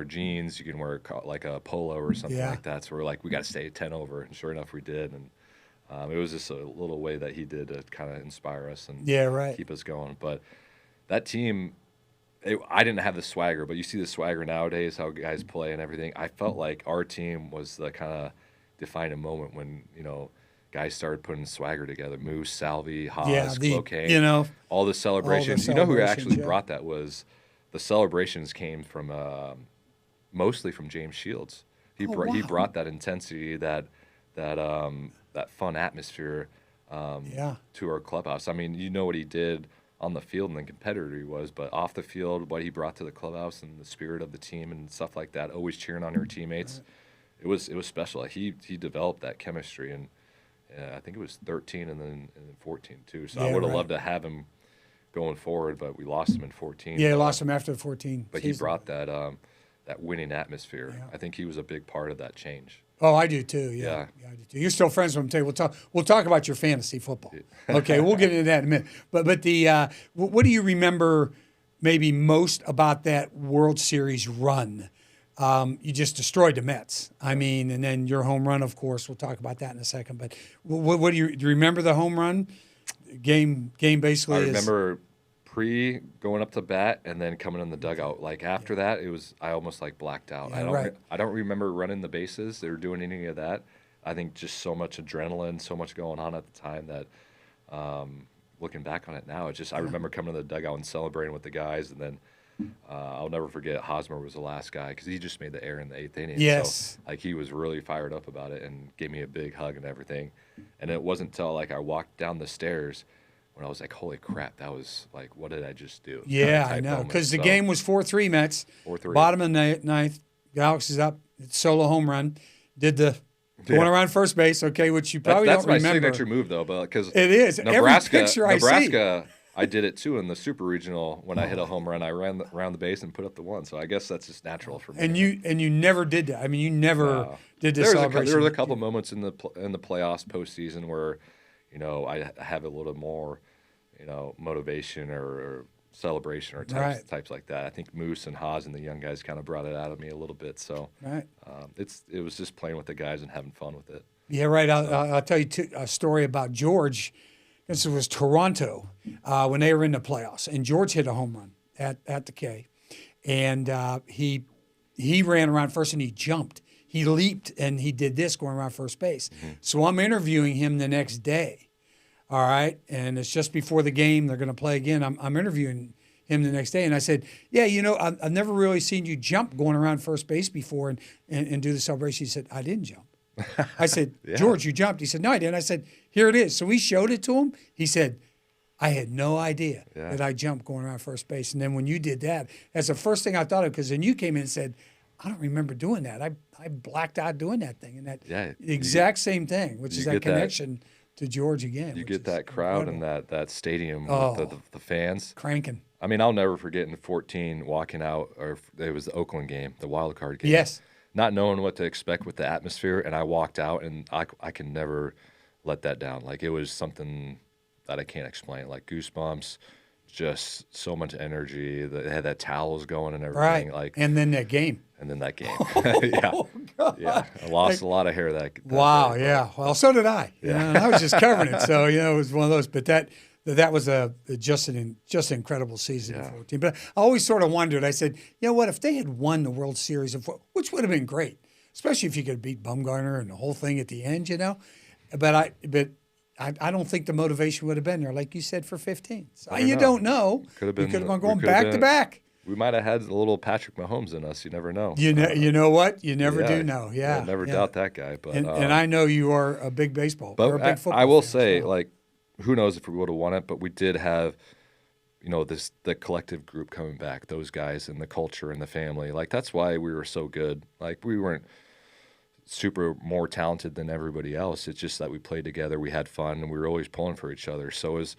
jeans, you can wear like a polo or something like that. So we're like, we got to stay at 10 over, and sure enough, we did. And it was just a little way that he did to kind of inspire us and keep us going. But that team. I didn't have the swagger, but you see the swagger nowadays, how guys play and everything. I felt like our team was the kind of defining moment when, guys started putting swagger together. Moose, Salvi, Haas, Cloquet, all the celebrations. You know who actually brought that was the celebrations came from mostly from James Shields. He brought that intensity, that fun atmosphere to our clubhouse. I mean, you know what he did on the field and the competitor he was, but off the field, what he brought to the clubhouse and the spirit of the team and stuff like that, always cheering on your teammates, it was special. He developed that chemistry, and I think it was 13 and then 14 too. So I would have loved to have him going forward, but we lost him in 14. Yeah, lost him after the 14. But season. He brought that winning atmosphere. I think he was a big part of that change. Oh, I do too. Yeah, I do too. You're still friends with him too. We'll talk about your fantasy football. Okay, we'll get into that in a minute. But the what do you remember maybe most about that World Series run? You just destroyed the Mets. I mean, and then your home run, of course. We'll talk about that in a second. But what do you remember the home run game? Basically, I remember going up to bat and then coming in the dugout. Like after that, I almost like blacked out. I don't remember running the bases or doing any of that. I think just so much adrenaline, so much going on at the time that looking back on it now, it's just I remember coming to the dugout and celebrating with the guys, and then I'll never forget Hosmer was the last guy because he just made the air in the 8th inning. Yes. So, he was really fired up about it and gave me a big hug and everything. And it wasn't until I walked down the stairs when I was like, holy crap, that was like, what did I just do? Yeah, I know. Because the game was 4-3 Mets. 4-3. Bottom of the ninth. Galaxy's up. It's solo home run. Did the going around first base, okay, which you probably don't remember. That's my signature move, though, because it is. Nebraska, Every picture I see. I did it, too, in the Super Regional. When I hit a home run, I ran around the base and put up the one. So I guess that's just natural for me. And you never did that. I mean, you never did this celebration. There were a couple moments in the playoffs postseason where, I have a little more, motivation or celebration or types like that. I think Moose and Haas and the young guys kind of brought it out of me a little bit. So it was just playing with the guys and having fun with it. Yeah, right. I'll tell you a story about George. This was Toronto when they were in the playoffs, and George hit a home run at the K, and he ran around first and he jumped. He leaped and he did this going around first base. Mm-hmm. So I'm interviewing him the next day. All right, and it's just before the game. They're going to play again. I'm interviewing him the next day, and I said, yeah, I've never really seen you jump going around first base before and do the celebration. He said, I didn't jump. I said, George, you jumped. He said, no, I didn't. I said, here it is. So we showed it to him. He said, I had no idea that I jumped going around first base. And then when you did that, that's the first thing I thought of, because then you came in and said, I don't remember doing that. I blacked out doing that thing. And that exact same thing, which is that connection to George again. You get that crowd and that stadium with the fans. Cranking. I mean, I'll never forget in 14 walking out, or it was the Oakland game, the wild card game. Yes. Not knowing what to expect with the atmosphere, and I walked out, and I can never let that down. Like, it was something that I can't explain. Like, goosebumps, just so much energy. They had that towels going and everything. Right. And then that game. Oh, yeah. I lost a lot of hair that wow, day, yeah. Well, so did I. Yeah. And I was just covering it. So, it was one of those. But that was just an incredible season in 14. But I always sort of wondered. I said, you know what? If they had won the World Series, which would have been great, especially if you could beat Bumgarner and the whole thing at the end, But I don't think the motivation would have been there, like you said, for 15. So you don't know. Could have been. We could have gone going back to back. We might have had a little Patrick Mahomes in us. You never know. You know what? You never do know. Yeah. I never doubt that guy. But and I know you are a big baseball, or a big football. I will fan, say, so. Who knows if we would have won it? But we did have, the collective group coming back. Those guys and the culture and the family. That's why we were so good. We weren't super more talented than everybody else. It's just that we played together, we had fun, and we were always pulling for each other. So it was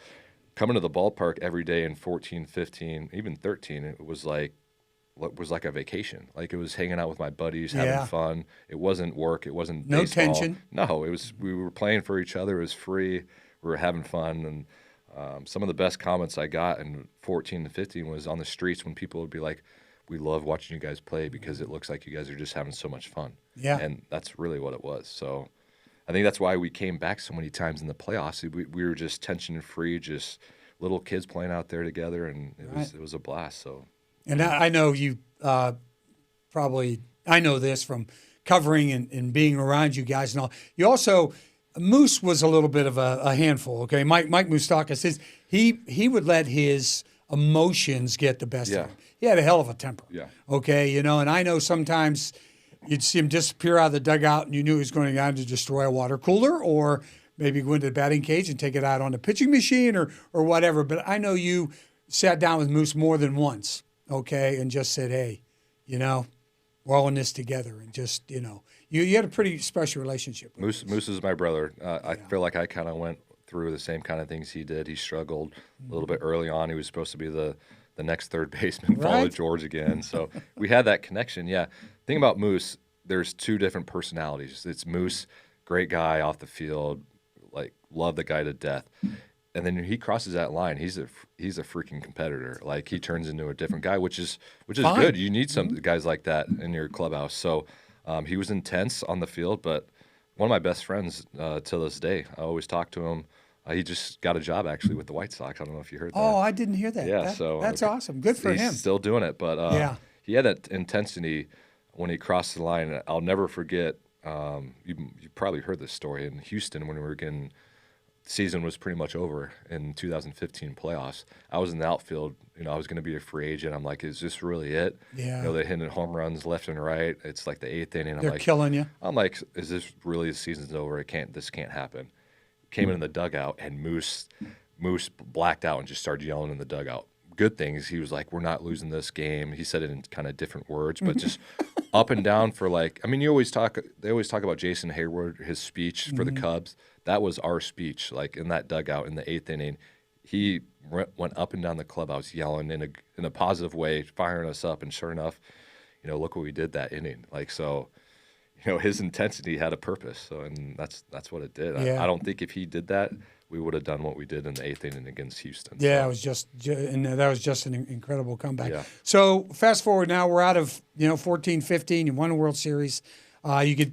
coming to the ballpark every day in 14, 15, even 13. It was like a vacation. Like it was hanging out with my buddies, having fun. It wasn't work. It wasn't no baseball. tension. No, it was. We were playing for each other. It was free. We were having fun, and some of the best comments I got in 14 and 15 was on the streets when people would be like, "We love watching you guys play because it looks like you guys are just having so much fun." Yeah, and that's really what it was. So I think that's why we came back so many times in the playoffs. We were just tension free, just little kids playing out there together, and it was a blast. So. And I know you probably, I know this from covering and being around you guys and all. You also, Moose was a little bit of a handful, okay? Mike Moustakas, he would let his emotions get the best of him. He had a hell of a temper, okay? And I know sometimes you'd see him disappear out of the dugout and you knew he was going out to destroy a water cooler or maybe go into the batting cage and take it out on the pitching machine or whatever. But I know you sat down with Moose more than once. Okay, and just said, hey, we're all in this together, and just, you had a pretty special relationship with Moose is my brother. I feel like I kind of went through the same kind of things he did. He struggled a little bit early on. He was supposed to be the next third baseman, follow George again. So we had that connection. Yeah. Thing about Moose, there's two different personalities. It's Moose, great guy off the field, like love the guy to death. And then he crosses that line. He's a freaking competitor. Like he turns into a different guy, which is good. You need some guys like that in your clubhouse. So he was intense on the field, but one of my best friends to this day. I always talk to him. He just got a job actually with the White Sox. I don't know if you heard that. Oh, I didn't hear that. Yeah, that's awesome. Good for him. He's still doing it, but he had that intensity when he crossed the line. I'll never forget. You probably heard this story in Houston when we were getting. Season was pretty much over in 2015 playoffs. I was in the outfield. I was going to be a free agent. I'm like, is this really it? Yeah. They're hitting home runs left and right. It's like the eighth inning. They're killing you. I'm like, is this really the season's over? This can't happen. Came in the dugout and Moose blacked out and just started yelling in the dugout. Good things. He was like, we're not losing this game. He said it in kind of different words, but just up and down for like. I mean, they always talk about Jason Hayward, his speech for the Cubs. That was our speech, like in that dugout in the eighth inning. He went up and down the clubhouse yelling in a positive way, firing us up. And sure enough, look what we did that inning. Like so, his intensity had a purpose. So and that's what it did. Yeah. I don't think if he did that, we would have done what we did in the eighth inning against Houston. Yeah, so. it was that was just an incredible comeback. Yeah. So fast forward now, we're out of 14, 15. You won a World Series. You get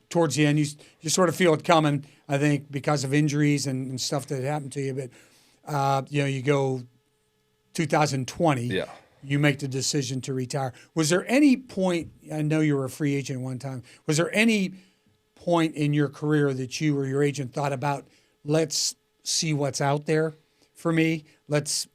towards the end, you sort of feel it coming. I think because of injuries and stuff that happened to you, but you go 2020. Yeah. You make the decision to retire. Was there any point? I know you were a free agent one time. Was there any point in your career that you or your agent thought about? Let's see what's out there for me. Let's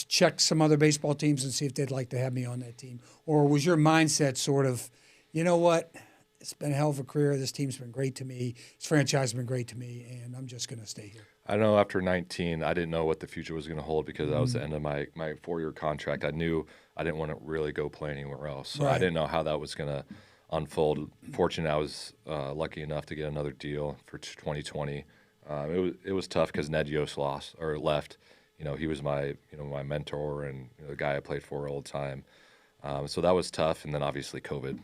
check some other baseball teams and see if they'd like to have me on that team. Or was your mindset sort of, you know what? It's been a hell of a career. This team's been great to me. This franchise has been great to me, and I'm just going to stay here. I don't know. After 19, I didn't know what the future was going to hold because that was the end of my 4-year contract. I knew I didn't want to really go play anywhere else. So I didn't know how that was going to unfold. Fortunately, I was lucky enough to get another deal for 2020. It was tough because Ned Yost left. He was my my mentor and the guy I played for all the time. So that was tough, and then obviously COVID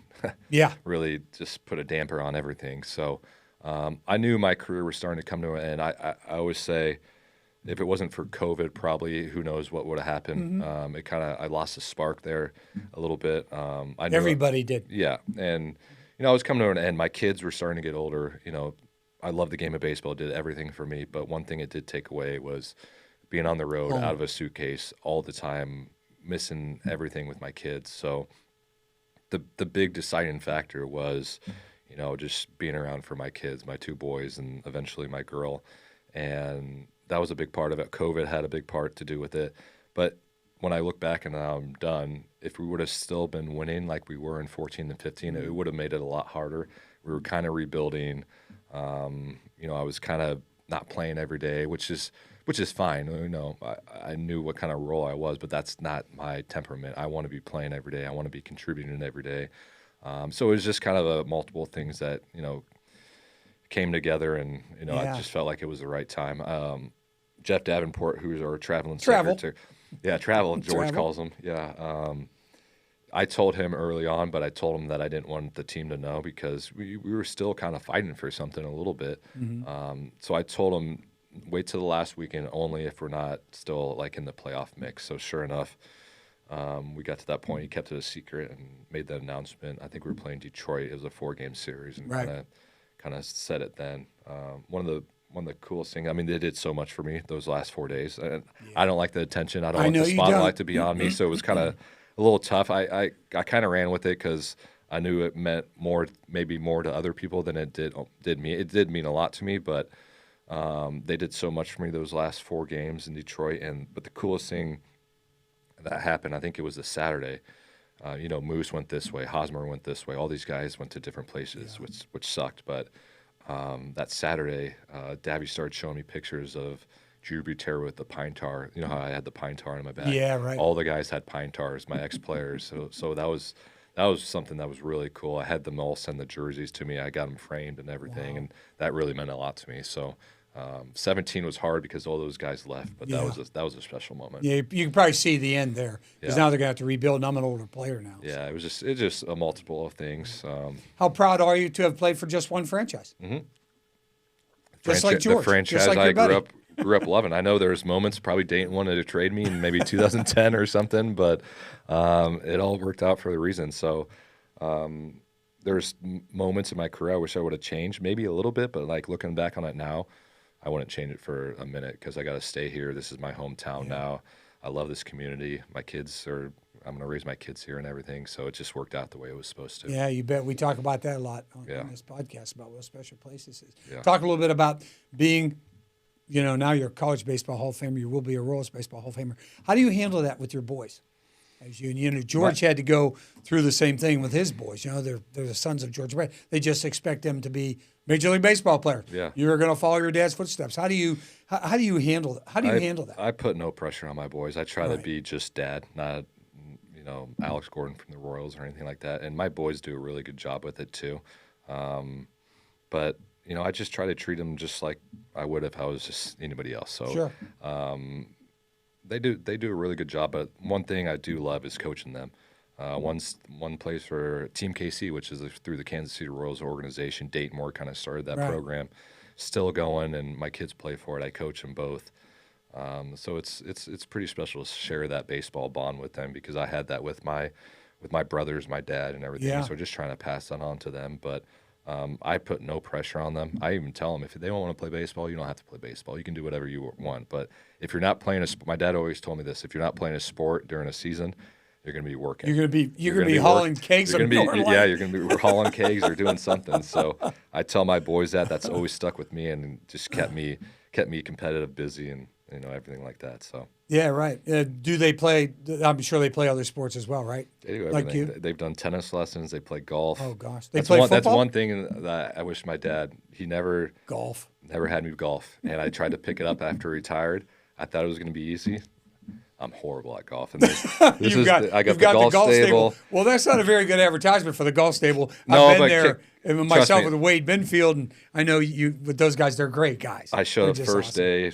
really just put a damper on everything. So I knew my career was starting to come to an end. I always say if it wasn't for COVID, probably who knows what would have happened. I lost the spark there a little bit. Everybody did. Yeah, and I was coming to an end. My kids were starting to get older. I love the game of baseball. It did everything for me, but one thing it did take away was being on the road out of a suitcase all the time, missing everything with my kids. So the big deciding factor was, just being around for my kids, my 2 boys, and eventually my girl. And that was a big part of it. COVID had a big part to do with it. But when I look back and now I'm done, if we would have still been winning like we were in 14 and 15, it would have made it a lot harder. We were kind of rebuilding. I was kind of not playing every day, which is fine. I knew what kind of role I was, but that's not my temperament. I want to be playing every day. I want to be contributing every day. So it was just kind of multiple things that, came together, and, I just felt like it was the right time. Jeff Davenport, who's our traveling secretary. Yeah, travel, George calls him. Yeah. I told him early on, but I told him that I didn't want the team to know because we were still kind of fighting for something a little bit. So I told him, wait till the last weekend only if we're not still like in the playoff mix. So sure enough, we got to that point. He kept it a secret and made that announcement. I think we were playing Detroit. It was a 4-game series, and kind of said it then. One of the coolest things. I mean, they did so much for me those last 4 days. I don't like the attention. I don't want the spotlight to be on me. So it was kind of a little tough. I kind of ran with it because I knew it meant maybe more to other people than it did me. It did mean a lot to me, but they did so much for me those last 4 games in Detroit. But the coolest thing that happened, I think it was the Saturday. Moose went this way, Hosmer went this way. All these guys went to different places, which sucked. But that Saturday, Davey started showing me pictures of Drew Butera with the pine tar. You know how I had the pine tar in my bag? Yeah, right. All the guys had pine tars, my ex-players. So that was something that was really cool. I had them all send the jerseys to me. I got them framed and everything, and that really meant a lot to me. So 17 was hard because all those guys left, but that was a special moment. Yeah, you can probably see the end there because now they're going to have to rebuild, and I'm an older player now. Yeah, it's just a multiple of things. How proud are you to have played for just one franchise? Just like George. The franchise just like I grew up loving. I know there's moments probably Dayton wanted to trade me in maybe 2010 or something, but it all worked out for the reason. So there's moments in my career I wish I would have changed maybe a little bit, but like looking back on it now, I wouldn't change it for a minute because I got to stay here. This is my hometown now. I love this community. I'm going to raise my kids here and everything. So it just worked out the way it was supposed to. Yeah, you bet. We talk about that a lot on this podcast about what a special place this is. Yeah. Talk a little bit about being, now you're a college baseball Hall of Famer. You will be a Royals baseball Hall of Famer. How do you handle that with your boys? As George had to go through the same thing with his boys. They're the sons of George Brett. They just expect them to be Major League Baseball players. Yeah. You're going to follow your dad's footsteps. How do you handle that? How do you handle that? I put no pressure on my boys. I try to be just dad, not Alex Gordon from the Royals or anything like that. And my boys do a really good job with it too. But I just try to treat them just like I would if I was just anybody else. So sure. They do a really good job. But one thing I do love is coaching them. One plays for Team KC, which is through the Kansas City Royals organization. Dayton Moore kind of started that program, still going, and my kids play for it. I coach them both, so it's pretty special to share that baseball bond with them because I had that with my brothers, my dad, and everything. Yeah. So just trying to pass that on to them, but. I put no pressure on them. I even tell them if they don't want to play baseball, you don't have to play baseball. You can do whatever you want. But if you're not playing my dad always told me this: if you're not playing a sport during a season, you're going to be working. You're going to be hauling kegs. You're going to be hauling kegs or doing something. So I tell my boys that's always stuck with me and just kept me competitive, busy, and everything like that. So yeah, right. Do they play? I'm sure they play other sports as well, right? They do everything. Like you? They've done tennis lessons. They play golf. Oh gosh, that's one thing that I wish my dad. He never had me golf, and I tried to pick it up after he retired. I thought it was going to be easy. I'm horrible at golf. And I got the golf stable. Well, that's not a very good advertisement for the golf stable. I've been there myself with Wade Benfield, and I know you with those guys. They're great guys. I showed up first day,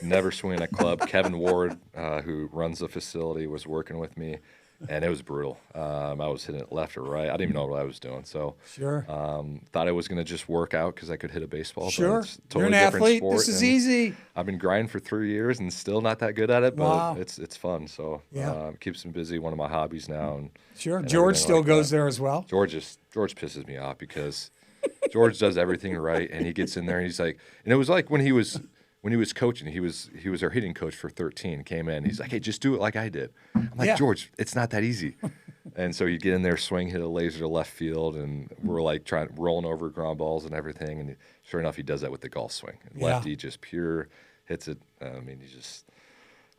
never swinging a club. Kevin Ward, who runs the facility, was working with me, and it was brutal. I was hitting it left or right. I didn't even know what I was doing. So sure. Thought it was going to just work out because I could hit a baseball. Sure. But it's totally you're an athlete. Sport, this is easy. I've been grinding for 3 years and still not that good at it, but wow. it's fun. So it keeps me busy. One of my hobbies now. And sure. George still goes there as well. George pisses me off because George does everything right, and he gets in there and he's like, and it was like when he was coaching, he was our hitting coach for 13. Came in, he's like, hey, just do it like I did. I'm like, George, it's not that easy. And so you get in there, swing, hit a laser to left field, and we're like rolling over ground balls and everything. And sure enough, he does that with the golf swing. Lefty just pure hits it. He just.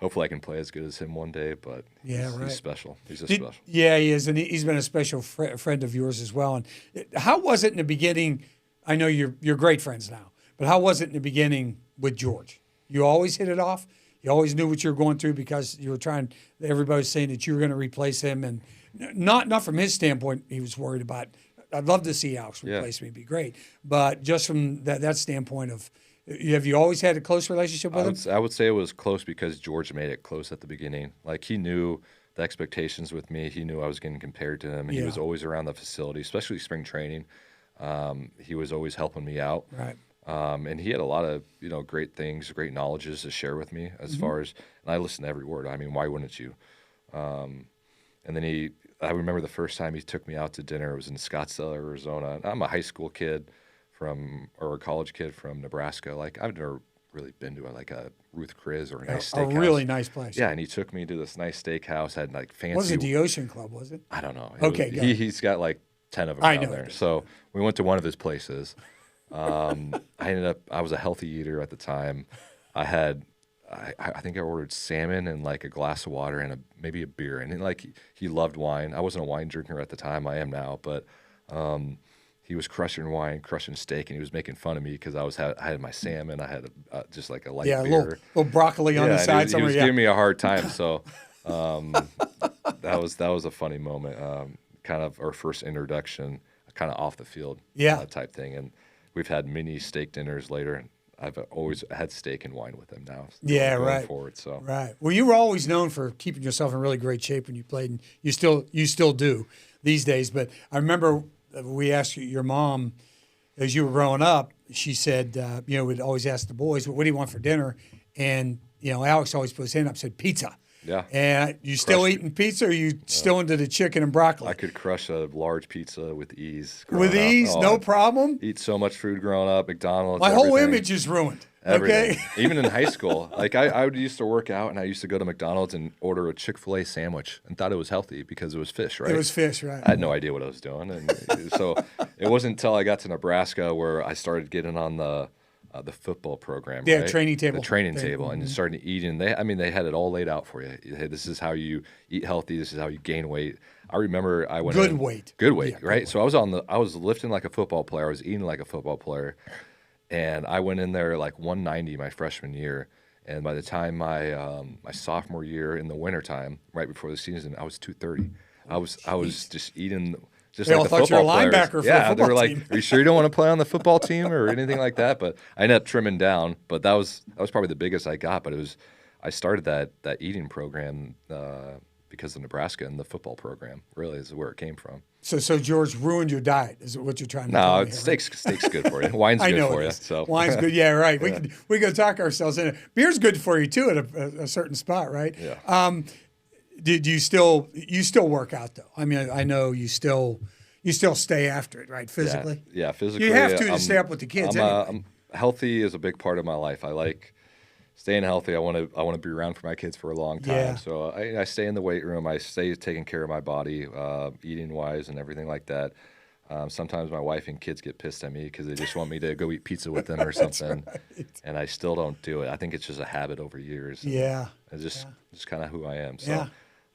Hopefully, I can play as good as him one day, but he's special. He's special. Yeah, he is, and he's been a special friend of yours as well. And how was it in the beginning? I know you're great friends now, but how was it in the beginning with George? You always hit it off. You always knew what you were going through because you were trying. Everybody was saying that you were going to replace him, and Not from his standpoint, he was worried about. I'd love to see Alex replace me; it'd be great. But just from that standpoint of, have you always had a close relationship with him? I would say it was close because George made it close at the beginning. Like, he knew the expectations with me. He knew I was getting compared to him. He was always around the facility, especially spring training. He was always helping me out. Right. And he had a lot of, great things, great knowledges to share with me as far as, and I listened to every word. I mean, why wouldn't you? And then I remember the first time he took me out to dinner. It was in Scottsdale, Arizona. I'm a high school kid or a college kid from Nebraska. Like, I've never really been to a Ruth Chris or a nice steakhouse. A really nice place. Yeah, and he took me to this nice steakhouse, had like fancy. Was it the Ocean Club, was it? I don't know. Okay, he's got like 10 of them down there. So we went to one of his places. I was a healthy eater at the time. I think I ordered salmon and like a glass of water and maybe a beer. And like, he loved wine. I wasn't a wine drinker at the time. I am now, but he was crushing wine, crushing steak, and he was making fun of me because I had my salmon. I had just like a light beer. Yeah, a little broccoli on the side. He was giving me a hard time. So that was a funny moment. Kind of our first introduction, kind of off the field type thing. And we've had many steak dinners later. And I've always had steak and wine with him now. Going forward, so. Right. Well, you were always known for keeping yourself in really great shape when you played, and you still do these days. But I remember we asked your mom as you were growing up. She said, we'd always ask the boys, "What do you want for dinner?" And Alex always put his hand up, said pizza. Yeah. And you still eating pizza, or are you still into the chicken and broccoli? I could crush a large pizza with ease. With ease, no problem? Eat so much food growing up, McDonald's. My whole image is ruined. Everything. Okay. Even in high school. Like, I used to work out, and I used to go to McDonald's and order a Chick-fil-A sandwich and thought it was healthy because it was fish, right? It was fish, right. I had no idea what I was doing. And so it wasn't until I got to Nebraska where I started getting on the football program. Yeah, right? training table. The training table, and starting eating. They had it all laid out for you. Hey, this is how you eat healthy. This is how you gain weight. I remember I went good weight, right? Good weight. So I was lifting like a football player. I was eating like a football player, and I went in there like 190 my freshman year. And by the time my sophomore year in the wintertime, right before the season, I was 230. I was just eating. Just they like all the thought you were a football linebacker players. for the football they were like, team. "Are you sure you don't want to play on the football team or anything like that?" But I ended up trimming down. But that was probably the biggest I got. But I started that eating program because of Nebraska, and the football program really is where it came from. So George ruined your diet. Is what you're trying to tell me? No, steak's good for you. Wine's good for you. So wine's good. Yeah, right. We can talk ourselves in it. Beer's good for you too at a certain spot, right? Yeah. Did you still work out though? I mean, I know you still stay after it, right? Physically. Yeah, physically. You have to stay up with the kids. Healthy is a big part of my life. I like staying healthy. I want to be around for my kids for a long time. Yeah. So I stay in the weight room. I stay taking care of my body, eating wise and everything like that. Sometimes my wife and kids get pissed at me because they just want me to go eat pizza with them or something, right. And I still don't do it. I think it's just a habit over years. Yeah. It's just kind of who I am. So. Yeah.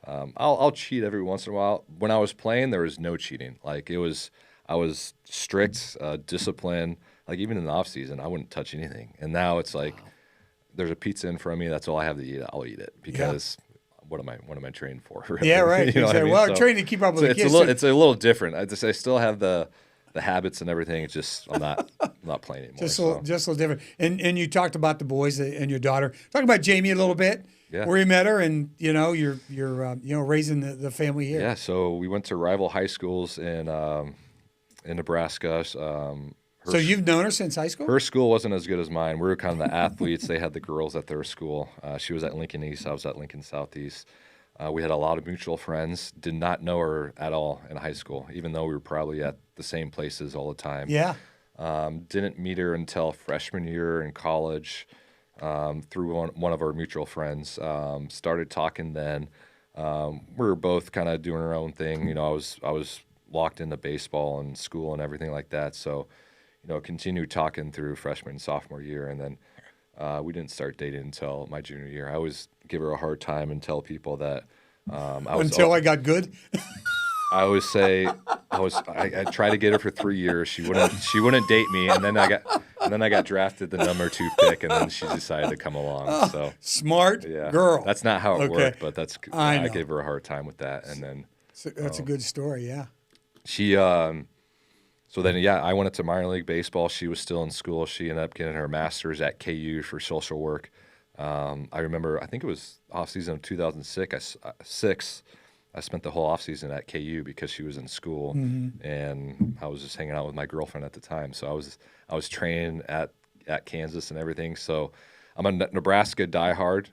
I'll cheat every once in a while. When I was playing, there was no cheating. Like, I was strict, disciplined. Like, even in the off season, I wouldn't touch anything. And now it's like, there's a pizza in front of me. That's all I have to eat. I'll eat it because what am I training for? Really? Yeah, right. You know exactly. what I mean? Well, so, training to keep up with the kids. It's a little different. I still have the habits and everything. It's just I'm not playing anymore. Just a little different. And you talked about the boys and your daughter. Talk about Jamie a little bit. Yeah. Where you met her, and you're raising the family here. Yeah, so we went to rival high schools in Nebraska. So you've known her since high school? Her school wasn't as good as mine. We were kind of the athletes. They had the girls at their school. She was at Lincoln East. I was at Lincoln Southeast. We had a lot of mutual friends. Did not know her at all in high school, even though we were probably at the same places all the time. Yeah. Didn't meet her until freshman year in college. Through one of our mutual friends, started talking then. We were both kind of doing our own thing. I was locked into baseball and school and everything like that. So, continued talking through freshman and sophomore year, and then we didn't start dating until my junior year. I always give her a hard time and tell people that I got good. I always say I tried to get her for 3 years. She wouldn't date me, and then I got drafted the number 2 pick, and then she decided to come along. So smart girl. That's not how it worked, but I gave her a hard time with that, and then So that's a good story, yeah. She, so then, yeah, I went into minor league baseball. She was still in school. She ended up getting her master's at KU for social work. I remember, I think it was off season of 2006. I spent the whole off season at KU because she was in school, and I was just hanging out with my girlfriend at the time. So I was training at Kansas and everything. So I'm a Nebraska diehard.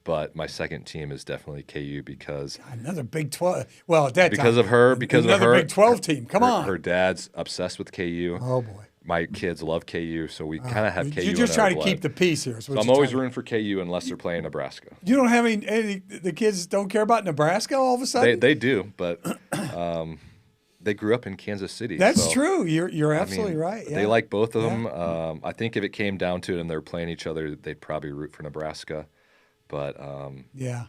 But my second team is definitely KU because another Big 12. Well, at that because time, of her, because of her, another Big 12 team. Come on, her dad's obsessed with KU. Oh boy, my kids love KU, so we kind of have KU. You're just trying to keep the peace here. So I'm always rooting for KU unless they're playing Nebraska. You don't have any. The kids don't care about Nebraska all of a sudden. They do, but they grew up in Kansas City. That's true. You're absolutely right. Yeah. They like both of them. I think if it came down to it and they're playing each other, they'd probably root for Nebraska. But yeah,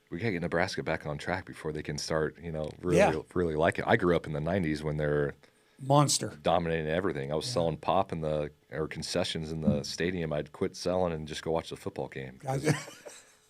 we gotta get Nebraska back on track before they can start, really like it. I grew up in the '90s when they're monster dominating everything. I was selling pop or concessions in the stadium. I'd quit selling and just go watch the football game.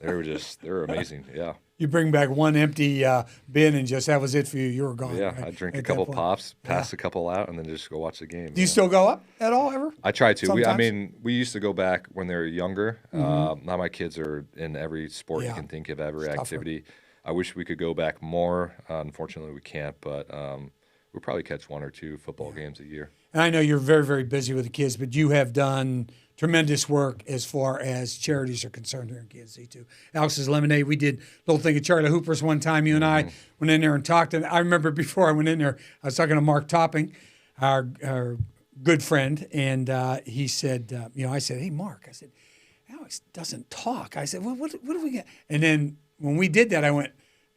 They were amazing. Yeah. You bring back one empty bin and just that was it for you. You were gone. Yeah, right? I'd drink a couple pops, pass a couple out, and then just go watch the game. Do you still go up at all ever? I try to. We used to go back when they were younger. Now my kids are in every sport you can think of, every activity. I wish we could go back more. Unfortunately, we can't, but we'll probably catch one or two football games a year. And I know you're very, very busy with the kids, but you have done tremendous work as far as charities are concerned here in Kansas City, too. Alex's Lemonade, we did a little thing at Charlie Hooper's one time. You and I went in there and talked. And I remember before I went in there, I was talking to Mark Topping, our good friend, and he said, I said, hey, Mark, I said, Alex doesn't talk. I said, well, what do we get? And then when we did that, I went,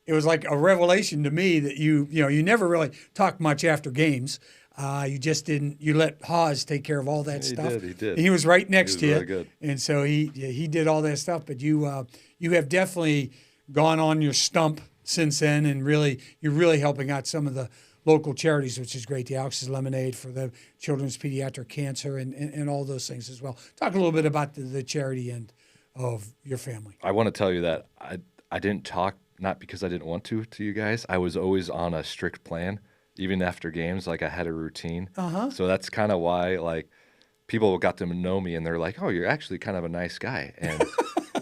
it was like a revelation to me that you never really talk much after games. You just didn't. You let Haas take care of all that stuff. He did. And he was right next to you, really good. And so he did all that stuff. But you have definitely gone on your stump since then, and you're really helping out some of the local charities, which is great. The Alex's Lemonade for the children's pediatric cancer and all those things as well. Talk a little bit about the charity end of your family. I want to tell you that I didn't talk, not because I didn't want to you guys. I was always on a strict plan. Even after games, like I had a routine. So that's kind of why, people got to know me and they're like, "Oh, you're actually kind of a nice guy." And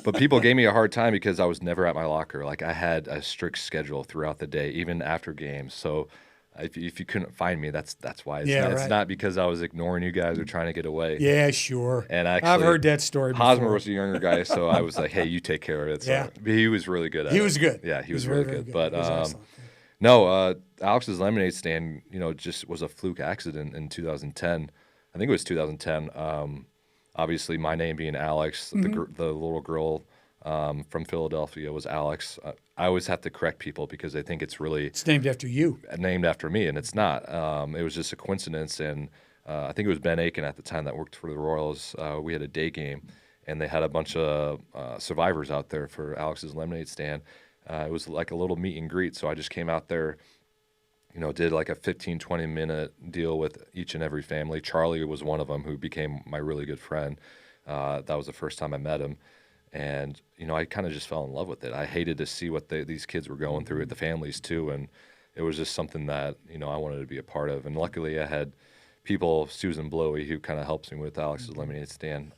but people gave me a hard time because I was never at my locker. Like I had a strict schedule throughout the day, even after games. So if you couldn't find me, that's why. It's not because I was ignoring you guys or trying to get away. Yeah, sure. And actually, I've heard that story before. Hosmer was a younger guy, so I was like, "Hey, you take care of it." So he was really good at it. He was good. Yeah, he was really good. But excellent. no, Alex's Lemonade Stand, just was a fluke accident in 2010. I think it was 2010. Obviously, my name being Alex, the little girl from Philadelphia was Alex. I always have to correct people because they think it's named after you. Named after me, and it's not. It was just a coincidence, and I think it was Ben Aiken at the time that worked for the Royals. We had a day game, and they had a bunch of survivors out there for Alex's Lemonade Stand. It was like a little meet and greet, so I just came out there, did like a 15, 20-minute deal with each and every family. Charlie was one of them who became my really good friend. That was the first time I met him. And, I kind of just fell in love with it. I hated to see what these kids were going through, the families too, and it was just something that, I wanted to be a part of. And luckily I had people, Susan Blowy, who kind of helps me with Alex's Lemonade Stand,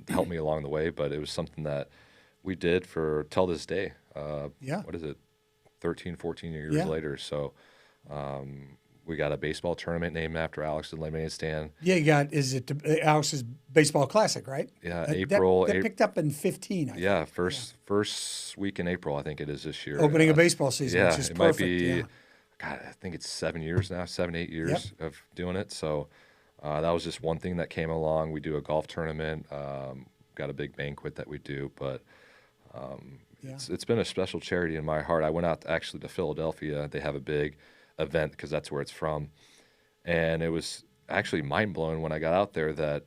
helped me along the way, but it was something that we did till this day. What is it, 13, 14 years later. So we got a baseball tournament named after Alex's Lemonade Stand. Yeah, is it Alex's Baseball Classic, right? Yeah, April. That picked up in 15, I think. First week in April, I think it is this year. Opening a baseball season, which is perfect. Might be, God, I think it's 7 years now, 8 years of doing it. So that was just one thing that came along. We do a golf tournament, got a big banquet that we do, but it's been a special charity in my heart. I went out actually to Philadelphia. They have a big event because that's where it's from. And it was actually mind-blowing when I got out there that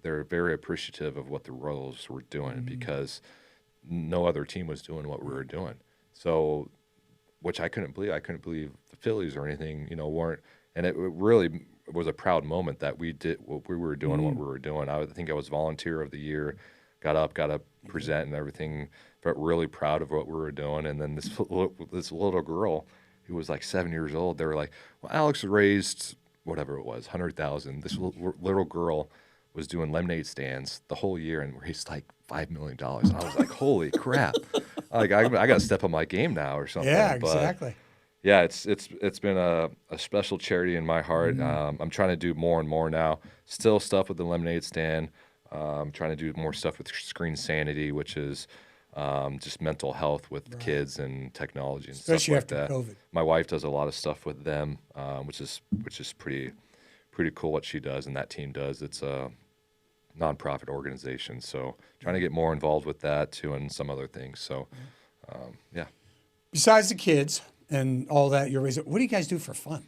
they're very appreciative of what the Royals were doing because no other team was doing what we were doing. So, which I couldn't believe. I couldn't believe the Phillies or anything, weren't. And it really was a proud moment that we did what we were doing, what we were doing. I think I was Volunteer of the Year, got to present and everything. but really proud of what we were doing. And then this little girl who was like 7 years old, they were like, well, Alex raised whatever it was, 100,000. This little girl was doing lemonade stands the whole year and raised like $5 million. And I was like, holy crap. Like I got to step up my game now or something. Yeah, exactly. But yeah, it's been a special charity in my heart. I'm trying to do more and more now. Still stuff with the lemonade stand. I'm trying to do more stuff with Screen Sanity, which is just mental health with kids and technology and especially stuff like after that. COVID. My wife does a lot of stuff with them, which is pretty cool what she does and that team does. It's a nonprofit organization, so trying to get more involved with that too and some other things. So, yeah. Besides the kids and all that you're raising, what do you guys do for fun?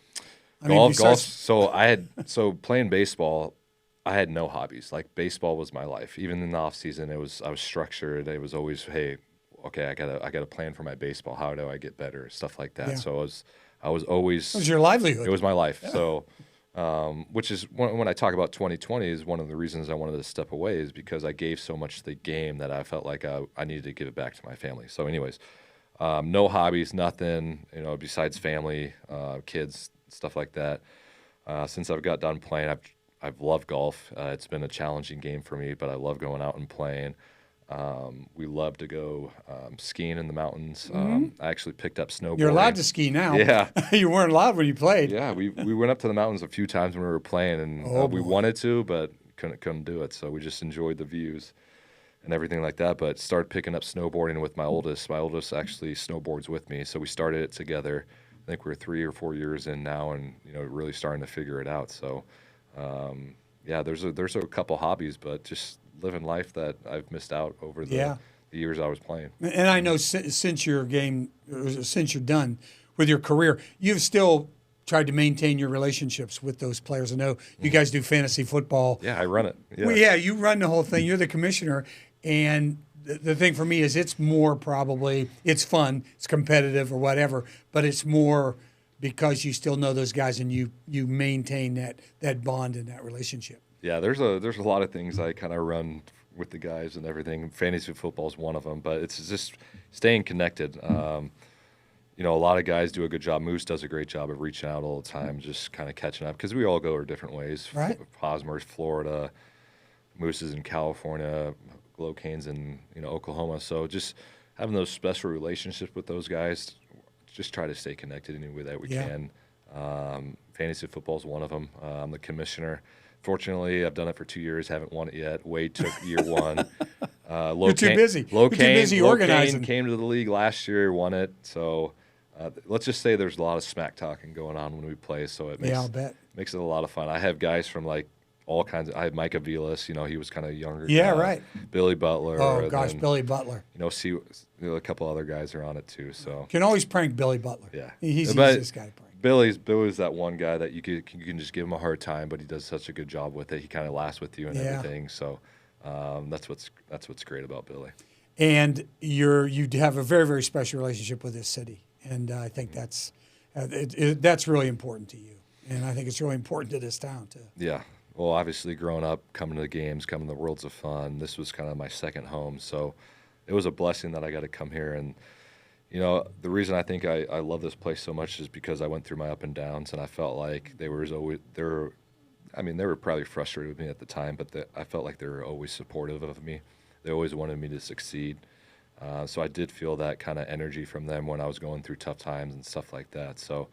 Golf. So playing baseball, I had no hobbies. Like baseball was my life. Even in the off season, I was structured. It was always, hey, okay, I gotta plan for my baseball. How do I get better? Stuff like that. Yeah. So I was always. It was your livelihood. It was my life. Yeah. So, which is when I talk about 2020 is one of the reasons I wanted to step away is because I gave so much to the game that I felt like I needed to give it back to my family. So, anyways, no hobbies, nothing. Besides family, kids, stuff like that. Since I've got done playing, I've loved golf. It's been a challenging game for me, but I love going out and playing. We love to go skiing in the mountains. I actually picked up snowboarding. You're allowed to ski now. Yeah. You weren't allowed when you played. Yeah, we went up to the mountains a few times when we were playing, and we wanted to, but couldn't do it. So we just enjoyed the views and everything like that. But started picking up snowboarding with my oldest. My oldest actually snowboards with me, so we started it together. I think we're 3 or 4 years in now, and really starting to figure it out. So. Yeah, there's a couple hobbies, but just living life that I've missed out over the years I was playing. And I know since you're done with your career, you've still tried to maintain your relationships with those players. I know you guys do fantasy football. Yeah, I run it. Yeah, well, yeah, you run the whole thing. You're the commissioner, and the thing for me is it's fun, it's competitive or whatever, but it's more because you still know those guys and you maintain that bond and that relationship. Yeah, there's a lot of things I kind of run with the guys and everything. Fantasy football is one of them, but it's just staying connected. A lot of guys do a good job. Moose does a great job of reaching out all the time, just kind of catching up because we all go our different ways. Right. Hosmer's Florida, Moose is in California, Glowcane's in Oklahoma. So just having those special relationships with those guys. Just try to stay connected any way that we can. Fantasy football is one of them. I'm the commissioner. Fortunately, I've done it for 2 years. Haven't won it yet. Wade took year one. You're too busy. You're too busy organizing. Came to the league last year, won it. So let's just say there's a lot of smack talking going on when we play. So it makes it a lot of fun. I have guys from like all kinds. I had Mike Avilas. He was kind of younger. Yeah, right. Billy Butler. Oh gosh, Billy Butler. A couple other guys are on it too. So can always prank Billy Butler. Yeah, he's this guy to prank. Billy's that one guy that you can just give him a hard time, but he does such a good job with it. He kind of laughs with you and everything. So that's what's great about Billy. And you have a very, very special relationship with this city, and I think that's really important to you, and I think it's really important to this town too. Yeah. Well, obviously, growing up, coming to the games, coming to the Worlds of Fun, this was kind of my second home. So it was a blessing that I got to come here. And, the reason I think I love this place so much is because I went through my up and downs, and I felt like they were probably frustrated with me at the time, but I felt like they were always supportive of me. They always wanted me to succeed. So I did feel that kind of energy from them when I was going through tough times and stuff like that. So,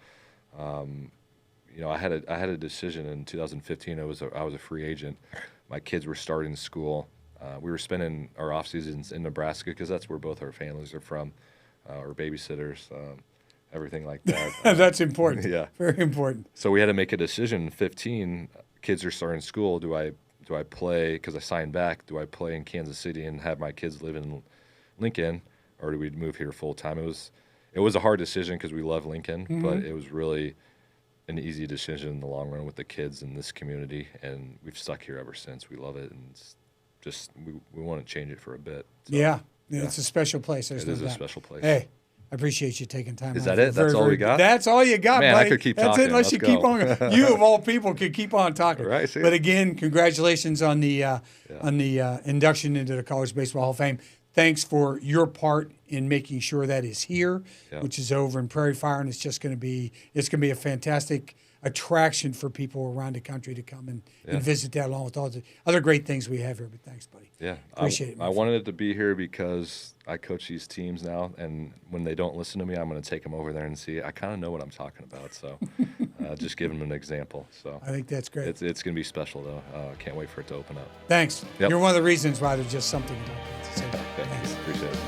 I had a decision in 2015. I was a free agent. My kids were starting school. We were spending our off seasons in Nebraska because that's where both our families are from, our babysitters, everything like that. That's important. Yeah, very important. So we had to make a decision. 15 kids are starting school. Do I play because I signed back? Do I play in Kansas City and have my kids live in Lincoln, or do we move here full time? It was a hard decision because we love Lincoln, but it was really an easy decision in the long run with the kids in this community, and we've stuck here ever since. We love it, and it's just we want to change it for a bit. So, yeah, it's a special place. It is a special place. Hey, I appreciate you taking time. Is that it? That's all we got? That's all you got, man, buddy. I could keep talking. That's it, unless you keep on. You, of all people, could keep on talking. Right, but again, congratulations on the induction into the College Baseball Hall of Fame. thanks for your part in making sure that is here, which is over in Prairie Fire, and it's going to be a fantastic attraction for people around the country to come and visit that, along with all the other great things we have here. But thanks, buddy. Yeah, appreciate it. I wanted it to be here because I coach these teams now, and when they don't listen to me, I'm going to take them over there and see. I kind of know what I'm talking about, so just give them an example. So I think that's great. It's going to be special, though. I can't wait for it to open up. Thanks. Yep. You're one of the reasons why there's just something about Kansas City. Thanks. Appreciate it.